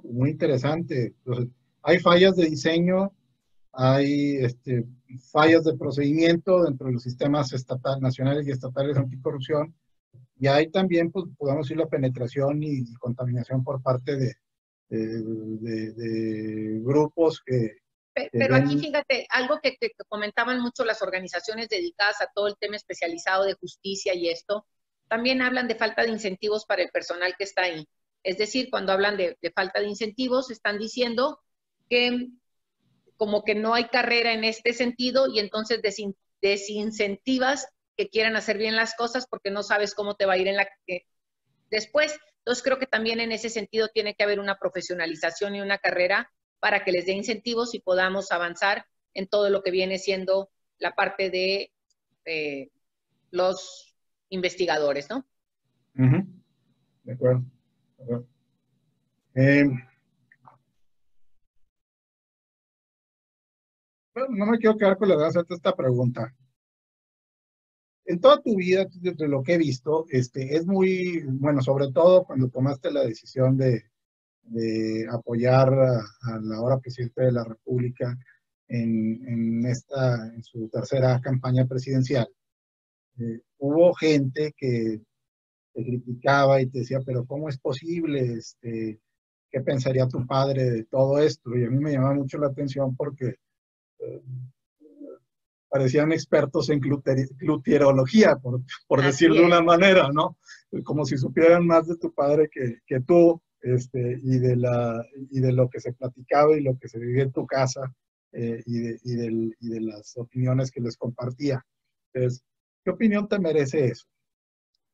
Muy interesante. Entonces, hay fallas de diseño, hay fallas de procedimiento dentro de los sistemas nacionales y estatales anticorrupción, y hay también, pues, podemos decir, la penetración y contaminación por parte de grupos que pero aquí fíjate, algo que comentaban mucho las organizaciones dedicadas a todo el tema especializado de justicia y esto, también hablan de falta de incentivos para el personal que está ahí. Es decir, cuando hablan de falta de incentivos, están diciendo que como que no hay carrera en este sentido, y entonces desincentivas que quieran hacer bien las cosas porque no sabes cómo te va a ir después. Entonces creo que también en ese sentido tiene que haber una profesionalización y una carrera para que les dé incentivos y podamos avanzar en todo lo que viene siendo la parte de los investigadores, ¿no? De acuerdo. De acuerdo. Bueno, no me quiero quedar con la de hacerte esta pregunta. En toda tu vida, desde lo que he visto, es muy, bueno, sobre todo cuando tomaste la decisión de apoyar a la ahora presidente de la República en su tercera campaña presidencial. Hubo gente que te criticaba y te decía, pero ¿cómo es posible? ¿Qué pensaría tu padre de todo esto? Y a mí me llamaba mucho la atención porque parecían expertos en glutierología, por decir de una manera, ¿no? Como si supieran más de tu padre que tú, y de lo que se platicaba y lo que se vivía en tu casa, y de las opiniones que les compartía. Entonces, ¿qué opinión te merece eso?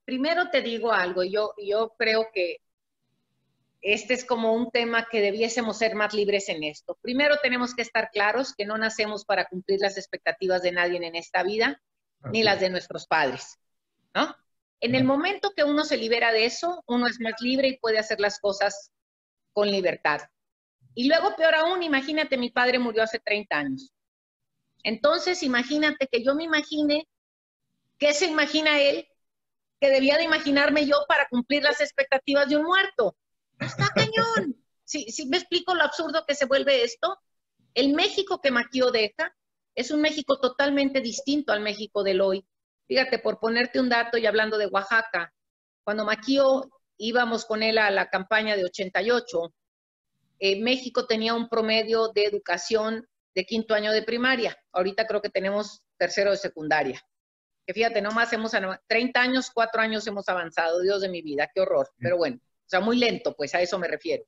Primero te digo algo, yo creo que este es como un tema que debiésemos ser más libres en esto. Primero tenemos que estar claros que no nacemos para cumplir las expectativas de nadie en esta vida, ni las de nuestros padres, ¿no? En el momento que uno se libera de eso, uno es más libre y puede hacer las cosas con libertad. Y luego, peor aún, imagínate, mi padre murió hace 30 años. Entonces, imagínate que yo me imagine, ¿qué se imagina él que debía de imaginarme yo para cumplir las expectativas de un muerto? Está cañón. Sí, me explico lo absurdo que se vuelve esto. El México que Maquio deja es un México totalmente distinto al México del hoy. Fíjate, por ponerte un dato y hablando de Oaxaca, cuando Maquio íbamos con él a la campaña de 88, México tenía un promedio de educación de 5º año de primaria. Ahorita creo que tenemos 3º de secundaria. Que fíjate, nomás 30 años, 4 años hemos avanzado. Dios de mi vida, qué horror. Pero bueno, o sea, muy lento, pues a eso me refiero.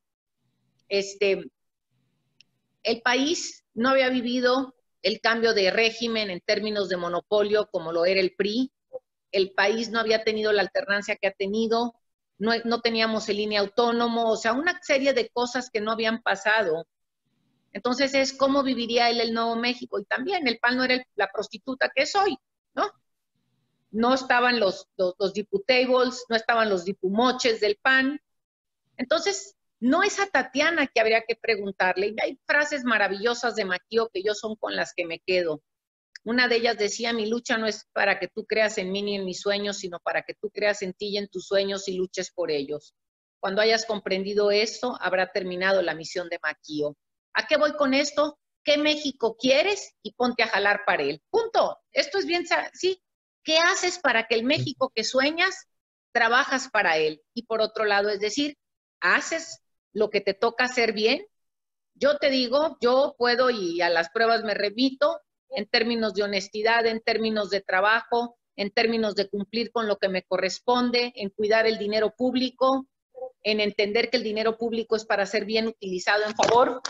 El país no había vivido el cambio de régimen en términos de monopolio como lo era el PRI. El país no había tenido la alternancia que ha tenido. No teníamos el INE autónomo, o sea, una serie de cosas que no habían pasado. Entonces es cómo viviría él el nuevo México. Y también el PAN no era la prostituta que es hoy, ¿no? No estaban los diputables, no estaban los dipumoches del PAN. Entonces, no es a Tatiana que habría que preguntarle. Y hay frases maravillosas de Maquio que yo son con las que me quedo. Una de ellas decía, mi lucha no es para que tú creas en mí ni en mis sueños, sino para que tú creas en ti y en tus sueños y luches por ellos. Cuando hayas comprendido eso, habrá terminado la misión de Maquio. ¿A qué voy con esto? ¿Qué México quieres? Y ponte a jalar para él. Punto. Esto es bien, sí. ¿Qué haces para que el México que sueñas, trabajas para él? Y por otro lado, es decir, ¿haces lo que te toca hacer bien? Yo te digo, yo puedo y a las pruebas me remito, en términos de honestidad, en términos de trabajo, en términos de cumplir con lo que me corresponde, en cuidar el dinero público, en entender que el dinero público es para ser bien utilizado en favor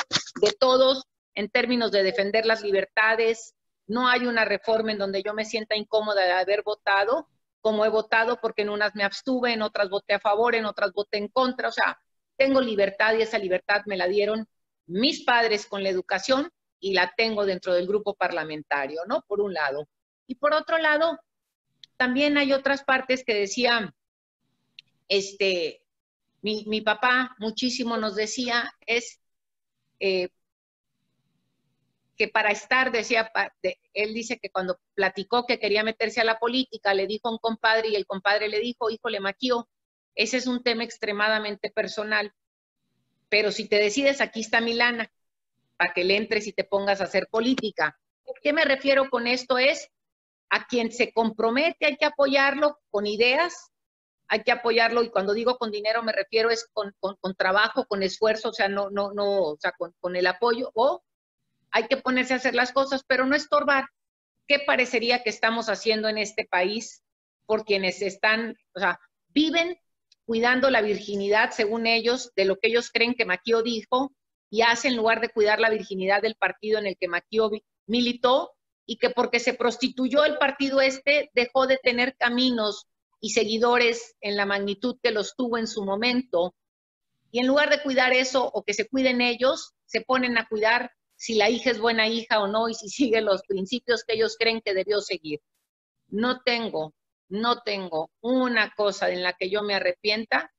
de todos, en términos de defender las libertades. No hay una reforma en donde yo me sienta incómoda de haber votado, como he votado, porque en unas me abstuve, en otras voté a favor, en otras voté en contra. O sea, tengo libertad y esa libertad me la dieron mis padres con la educación y la tengo dentro del grupo parlamentario, ¿no? Por un lado. Y por otro lado, también hay otras partes que decía, mi papá muchísimo nos decía, que para estar, decía, él dice que cuando platicó que quería meterse a la política, le dijo a un compadre y el compadre le dijo, híjole, Maquio, ese es un tema extremadamente personal, pero si te decides, aquí está mi lana, para que le entres y te pongas a hacer política. ¿Qué me refiero con esto? Es a quien se compromete, hay que apoyarlo con ideas, hay que apoyarlo, y cuando digo con dinero me refiero es con trabajo, con esfuerzo, o sea, o sea, con el apoyo, o hay que ponerse a hacer las cosas, pero no estorbar. ¿Qué parecería que estamos haciendo en este país por quienes están, o sea, viven cuidando la virginidad, según ellos, de lo que ellos creen que Maquio dijo, y hace en lugar de cuidar la virginidad del partido en el que Maquio militó, y que porque se prostituyó el partido dejó de tener caminos y seguidores en la magnitud que los tuvo en su momento, y en lugar de cuidar eso o que se cuiden ellos, se ponen a cuidar si la hija es buena hija o no y si sigue los principios que ellos creen que debió seguir. No tengo una cosa en la que yo me arrepienta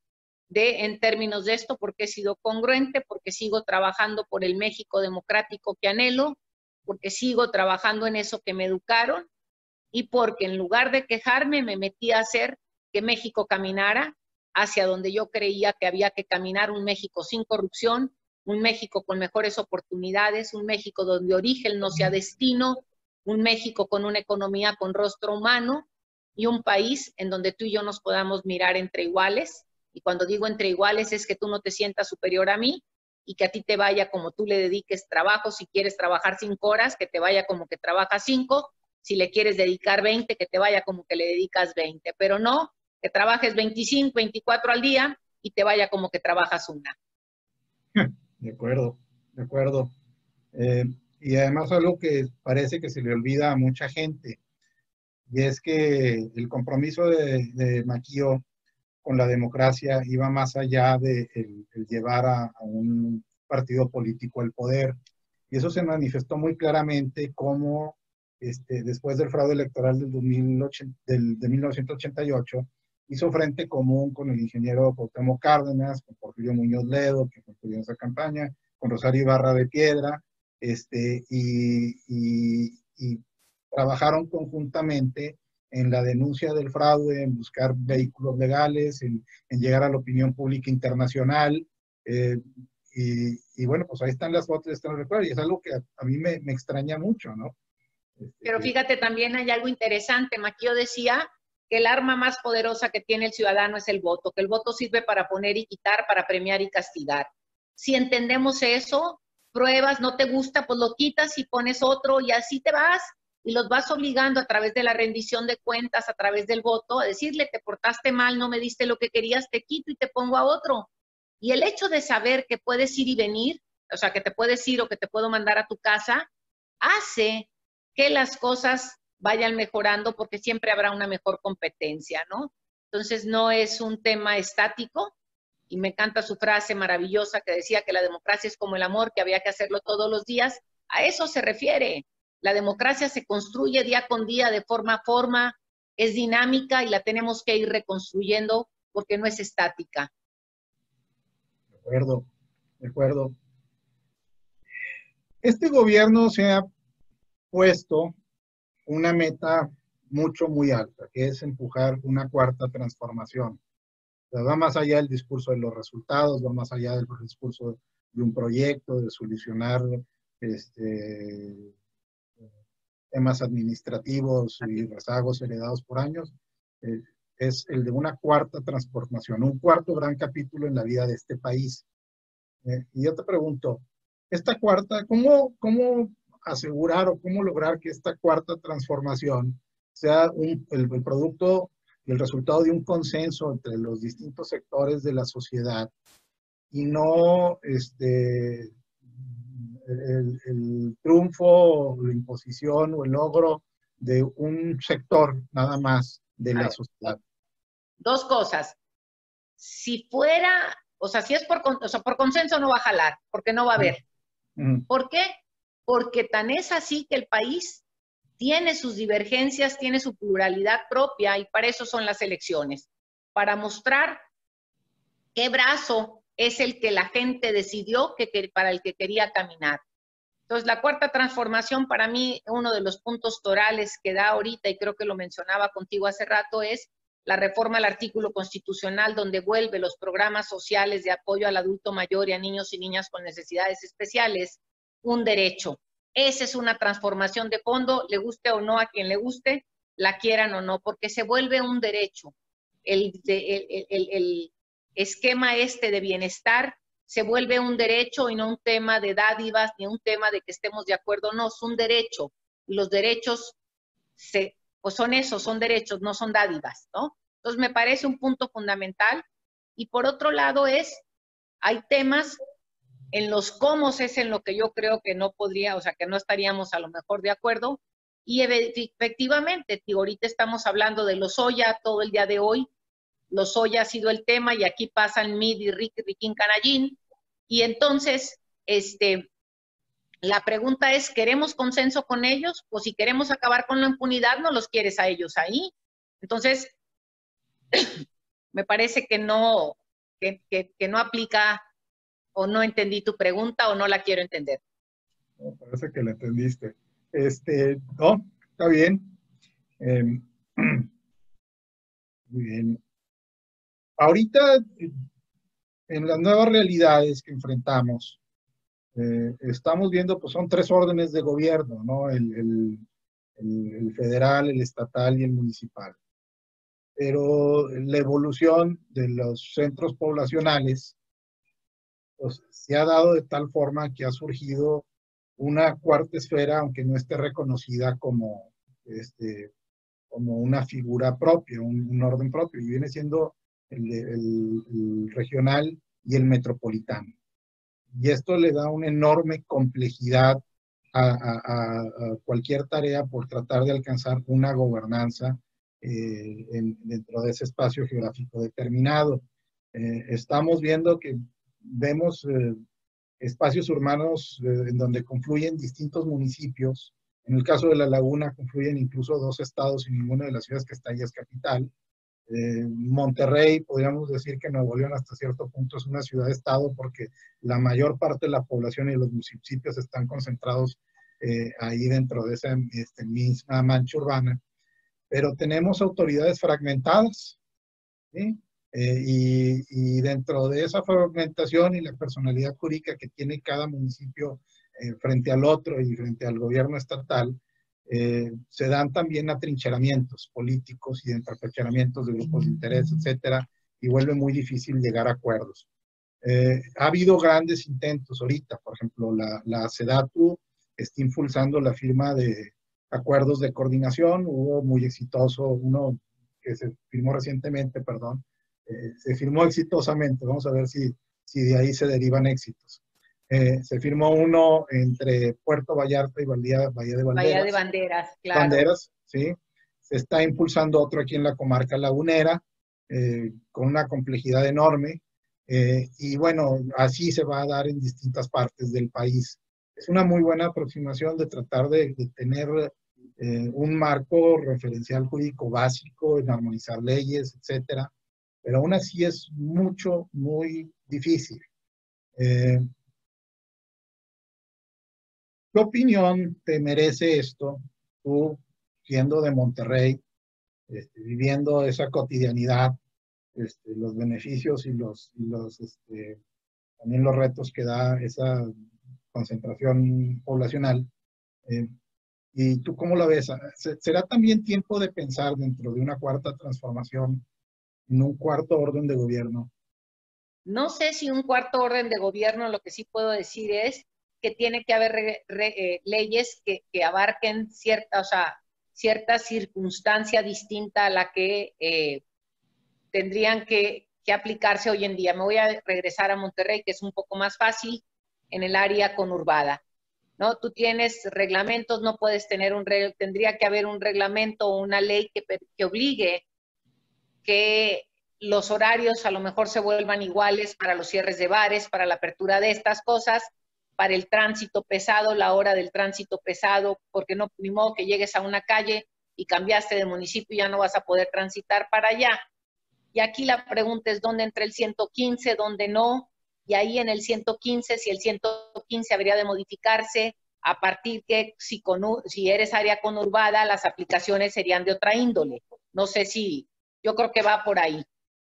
en términos de esto, porque he sido congruente, porque sigo trabajando por el México democrático que anhelo, porque sigo trabajando en eso que me educaron y porque en lugar de quejarme me metí a hacer que México caminara hacia donde yo creía que había que caminar, un México sin corrupción, un México con mejores oportunidades, un México donde origen no sea destino, un México con una economía con rostro humano y un país en donde tú y yo nos podamos mirar entre iguales. Y cuando digo entre iguales es que tú no te sientas superior a mí y que a ti te vaya como tú le dediques trabajo. Si quieres trabajar 5 horas, que te vaya como que trabajas 5. Si le quieres dedicar 20, que te vaya como que le dedicas 20. Pero no que trabajes 25, 24 al día y te vaya como que trabajas una. De acuerdo, de acuerdo. Y además algo que parece que se le olvida a mucha gente, y es que el compromiso de Maquio con la democracia iba más allá de el llevar a un partido político al poder. Y eso se manifestó muy claramente como después del fraude electoral de 1988, hizo frente común con el ingeniero Cuauhtémoc Cárdenas, con Porfirio Muñoz Ledo, que concluyó esa campaña, con Rosario Ibarra de Piedra, y trabajaron conjuntamente en la denuncia del fraude, en buscar vehículos legales, en llegar a la opinión pública internacional, y bueno, pues ahí están las fotos, están los recuerdos, y es algo que a mí me extraña mucho, ¿no? Pero fíjate, también hay algo interesante. Maquio decía que el arma más poderosa que tiene el ciudadano es el voto, que el voto sirve para poner y quitar, para premiar y castigar. Si entendemos eso, pruebas, no te gusta, pues lo quitas y pones otro y así te vas y los vas obligando a través de la rendición de cuentas, a través del voto, a decirle, te portaste mal, no me diste lo que querías, te quito y te pongo a otro. Y el hecho de saber que puedes ir y venir, o sea, que te puedes ir o que te puedo mandar a tu casa, hace que las cosas vayan mejorando porque siempre habrá una mejor competencia, ¿no? Entonces no es un tema estático y me encanta su frase maravillosa que decía que la democracia es como el amor, que había que hacerlo todos los días. A eso se refiere. La democracia se construye día con día de forma a forma, es dinámica y la tenemos que ir reconstruyendo porque no es estática. De acuerdo, de acuerdo. Este gobierno se ha puesto una meta muy alta, que es empujar una cuarta transformación. O sea, va más allá del discurso de los resultados, va más allá del discurso de un proyecto, de solucionar temas administrativos y rezagos heredados por años. Es el de una cuarta transformación, un cuarto gran capítulo en la vida de este país. Y yo te pregunto, esta cuarta, ¿cómo asegurar o cómo lograr que esta cuarta transformación sea el producto y el resultado de un consenso entre los distintos sectores de la sociedad y no el triunfo, la imposición o el logro de un sector nada más de la sociedad? Dos cosas. Si fuera, o sea, si es por consenso no va a jalar, porque no va a haber. ¿Por qué? Porque tan es así que el país tiene sus divergencias, tiene su pluralidad propia y para eso son las elecciones, para mostrar qué brazo es el que la gente decidió para el que quería caminar. Entonces, la cuarta transformación para mí, uno de los puntos torales que da ahorita, y creo que lo mencionaba contigo hace rato, es la reforma al artículo constitucional donde vuelve los programas sociales de apoyo al adulto mayor y a niños y niñas con necesidades especiales un derecho. Esa es una transformación de fondo, le guste o no a quien le guste, la quieran o no, porque se vuelve un derecho. El esquema de bienestar se vuelve un derecho y no un tema de dádivas, ni un tema de que estemos de acuerdo, no, es un derecho. Y los derechos pues son eso, son derechos, no son dádivas, ¿no? Entonces me parece un punto fundamental. Y por otro lado hay temas en los cómo es en lo que yo creo que no podría, o sea, que no estaríamos a lo mejor de acuerdo. Y efectivamente, ahorita estamos hablando de Lozoya todo el día de hoy. Lozoya ha sido el tema y aquí pasan Mid y Riquín Canallín. Y entonces, la pregunta es, ¿queremos consenso con ellos? Pues si queremos acabar con la impunidad, no los quieres a ellos ahí. Entonces, me parece que no aplica o no entendí tu pregunta o no la quiero entender. No, parece que la entendiste. No, está bien. Muy bien. Ahorita, en las nuevas realidades que enfrentamos, estamos viendo, pues son tres órdenes de gobierno, ¿no? El federal, el estatal y el municipal. Pero la evolución de los centros poblacionales, pues se ha dado de tal forma que ha surgido una cuarta esfera, aunque no esté reconocida como una figura propia, un orden propio, y viene siendo el regional y el metropolitano. Y esto le da una enorme complejidad a cualquier tarea por tratar de alcanzar una gobernanza dentro de ese espacio geográfico determinado. Estamos viendo que vemos espacios urbanos en donde confluyen distintos municipios. En el caso de La Laguna confluyen incluso 2 estados y ninguna de las ciudades que está ahí es capital. Monterrey, podríamos decir que Nuevo León hasta cierto punto es una ciudad-estado porque la mayor parte de la población y los municipios están concentrados ahí dentro de esa misma mancha urbana. Pero tenemos autoridades fragmentadas, ¿sí? Y dentro de esa fragmentación y la personalidad jurídica que tiene cada municipio frente al otro y frente al gobierno estatal, se dan también atrincheramientos políticos y atrincheramientos de grupos de interés, etcétera, y vuelve muy difícil llegar a acuerdos. Ha habido grandes intentos ahorita, por ejemplo, la SEDATU está impulsando la firma de acuerdos de coordinación, hubo muy exitoso, uno que se firmó recientemente, perdón, se firmó exitosamente, vamos a ver si de ahí se derivan éxitos. Se firmó uno entre Puerto Vallarta y Bahía de Banderas. Bahía de Banderas, claro. Banderas, ¿sí? Se está impulsando otro aquí en la comarca lagunera, con una complejidad enorme, y bueno, así se va a dar en distintas partes del país. Es una muy buena aproximación de tratar de tener un marco referencial jurídico básico, en armonizar leyes, etcétera, pero aún así es muy difícil. ¿Qué opinión te merece esto, tú siendo de Monterrey, viviendo esa cotidianidad, los beneficios y también los retos que da esa concentración poblacional? ¿Y tú cómo la ves? ¿Será también tiempo de pensar dentro de una cuarta transformación, en un cuarto orden de gobierno? No sé si un cuarto orden de gobierno, lo que sí puedo decir es que tiene que haber leyes que abarquen cierta circunstancia distinta a la que tendrían que aplicarse hoy en día. Me voy a regresar a Monterrey, que es un poco más fácil en el área conurbada, ¿no? Tú tienes reglamentos, no puedes tener tendría que haber un reglamento o una ley que obligue que los horarios a lo mejor se vuelvan iguales para los cierres de bares, para la apertura de estas cosas, para el tránsito pesado, la hora del tránsito pesado, porque no, ni modo que llegues a una calle y cambiaste de municipio y ya no vas a poder transitar para allá. Y aquí la pregunta es dónde entra el 115, dónde no, y ahí en el 115, si el 115 habría de modificarse a partir que si eres área conurbada, las aplicaciones serían de otra índole. No sé si, yo creo que va por ahí.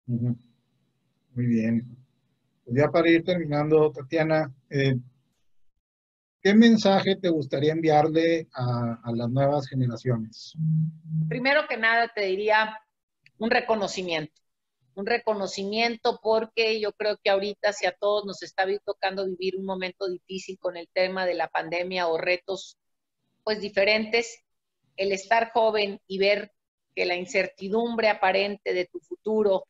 Muy bien. Pues ya para ir terminando, Tatiana, ¿qué mensaje te gustaría enviarle a las nuevas generaciones? Primero que nada te diría un reconocimiento porque yo creo que ahorita si a todos nos está tocando vivir un momento difícil con el tema de la pandemia o retos pues diferentes, el estar joven y ver que la incertidumbre aparente de tu futuro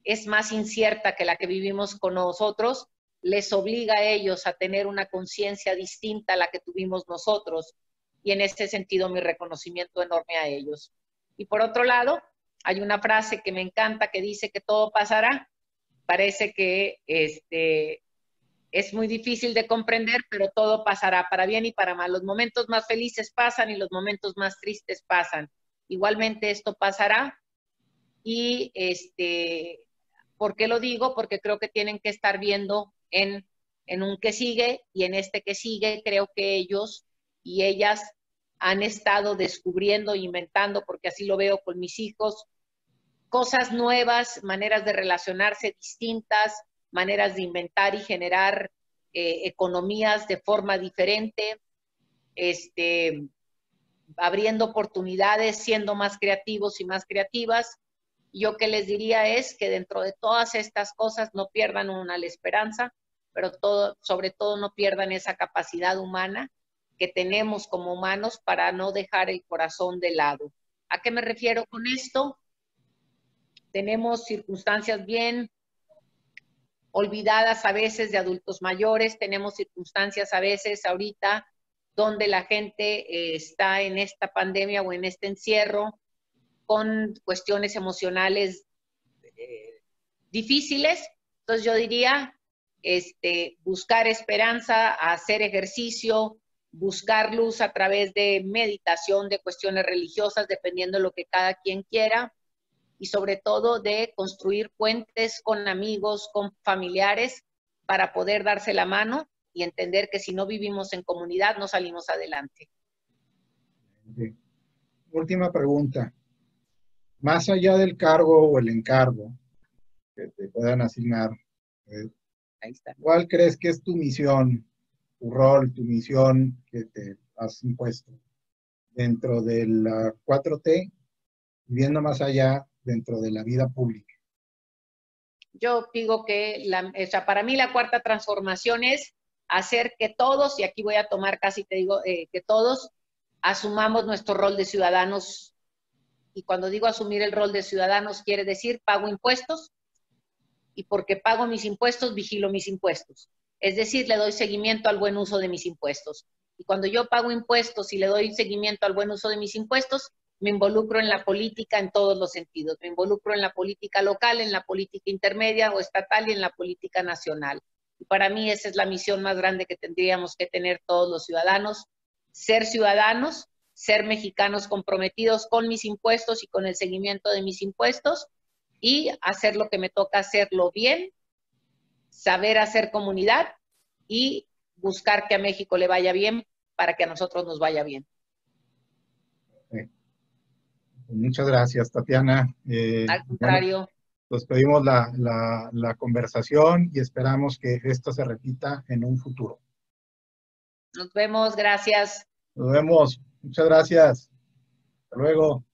es más incierta que la que vivimos con nosotros, les obliga a ellos a tener una conciencia distinta a la que tuvimos nosotros. Y en ese sentido, mi reconocimiento enorme a ellos. Y por otro lado, hay una frase que me encanta que dice que todo pasará. Parece que es muy difícil de comprender, pero todo pasará para bien y para mal. Los momentos más felices pasan y los momentos más tristes pasan. Igualmente esto pasará y ¿por qué lo digo? Porque creo que tienen que estar viendo en un que sigue y en este que sigue creo que ellos y ellas han estado descubriendo, inventando, porque así lo veo con mis hijos, cosas nuevas, maneras de relacionarse distintas, maneras de inventar y generar economías de forma diferente, abriendo oportunidades, siendo más creativos y más creativas. Yo que les diría es que dentro de todas estas cosas no pierdan la esperanza, pero sobre todo no pierdan esa capacidad humana que tenemos como humanos para no dejar el corazón de lado. ¿A qué me refiero con esto? Tenemos circunstancias bien olvidadas a veces de adultos mayores, tenemos circunstancias a veces ahorita donde la gente está en esta pandemia o en este encierro con cuestiones emocionales difíciles. Entonces yo diría, buscar esperanza, hacer ejercicio, buscar luz a través de meditación, de cuestiones religiosas, dependiendo de lo que cada quien quiera, y sobre todo de construir puentes con amigos, con familiares, para poder darse la mano y entender que si no vivimos en comunidad no salimos adelante. Sí. Última pregunta. Más allá del cargo o el encargo, que te puedan asignar. Ahí está. ¿Cuál crees que es tu misión, tu rol, tu misión que te has impuesto dentro de la 4T, viendo más allá dentro de la vida pública? Yo digo que para mí la cuarta transformación es hacer que todos, y aquí voy a tomar casi te digo, que todos asumamos nuestro rol de ciudadanos. Y cuando digo asumir el rol de ciudadanos, quiere decir pago impuestos, y porque pago mis impuestos, vigilo mis impuestos. Es decir, le doy seguimiento al buen uso de mis impuestos. Y cuando yo pago impuestos y le doy seguimiento al buen uso de mis impuestos, me involucro en la política en todos los sentidos. Me involucro en la política local, en la política intermedia o estatal y en la política nacional. Y para mí esa es la misión más grande que tendríamos que tener todos los ciudadanos, ser mexicanos comprometidos con mis impuestos y con el seguimiento de mis impuestos, y hacer lo que me toca hacerlo bien, saber hacer comunidad y buscar que a México le vaya bien para que a nosotros nos vaya bien. Muchas gracias, Tatiana. Al contrario. Bueno, pues pedimos la conversación y esperamos que esto se repita en un futuro. Nos vemos, gracias. Nos vemos. Muchas gracias. Hasta luego.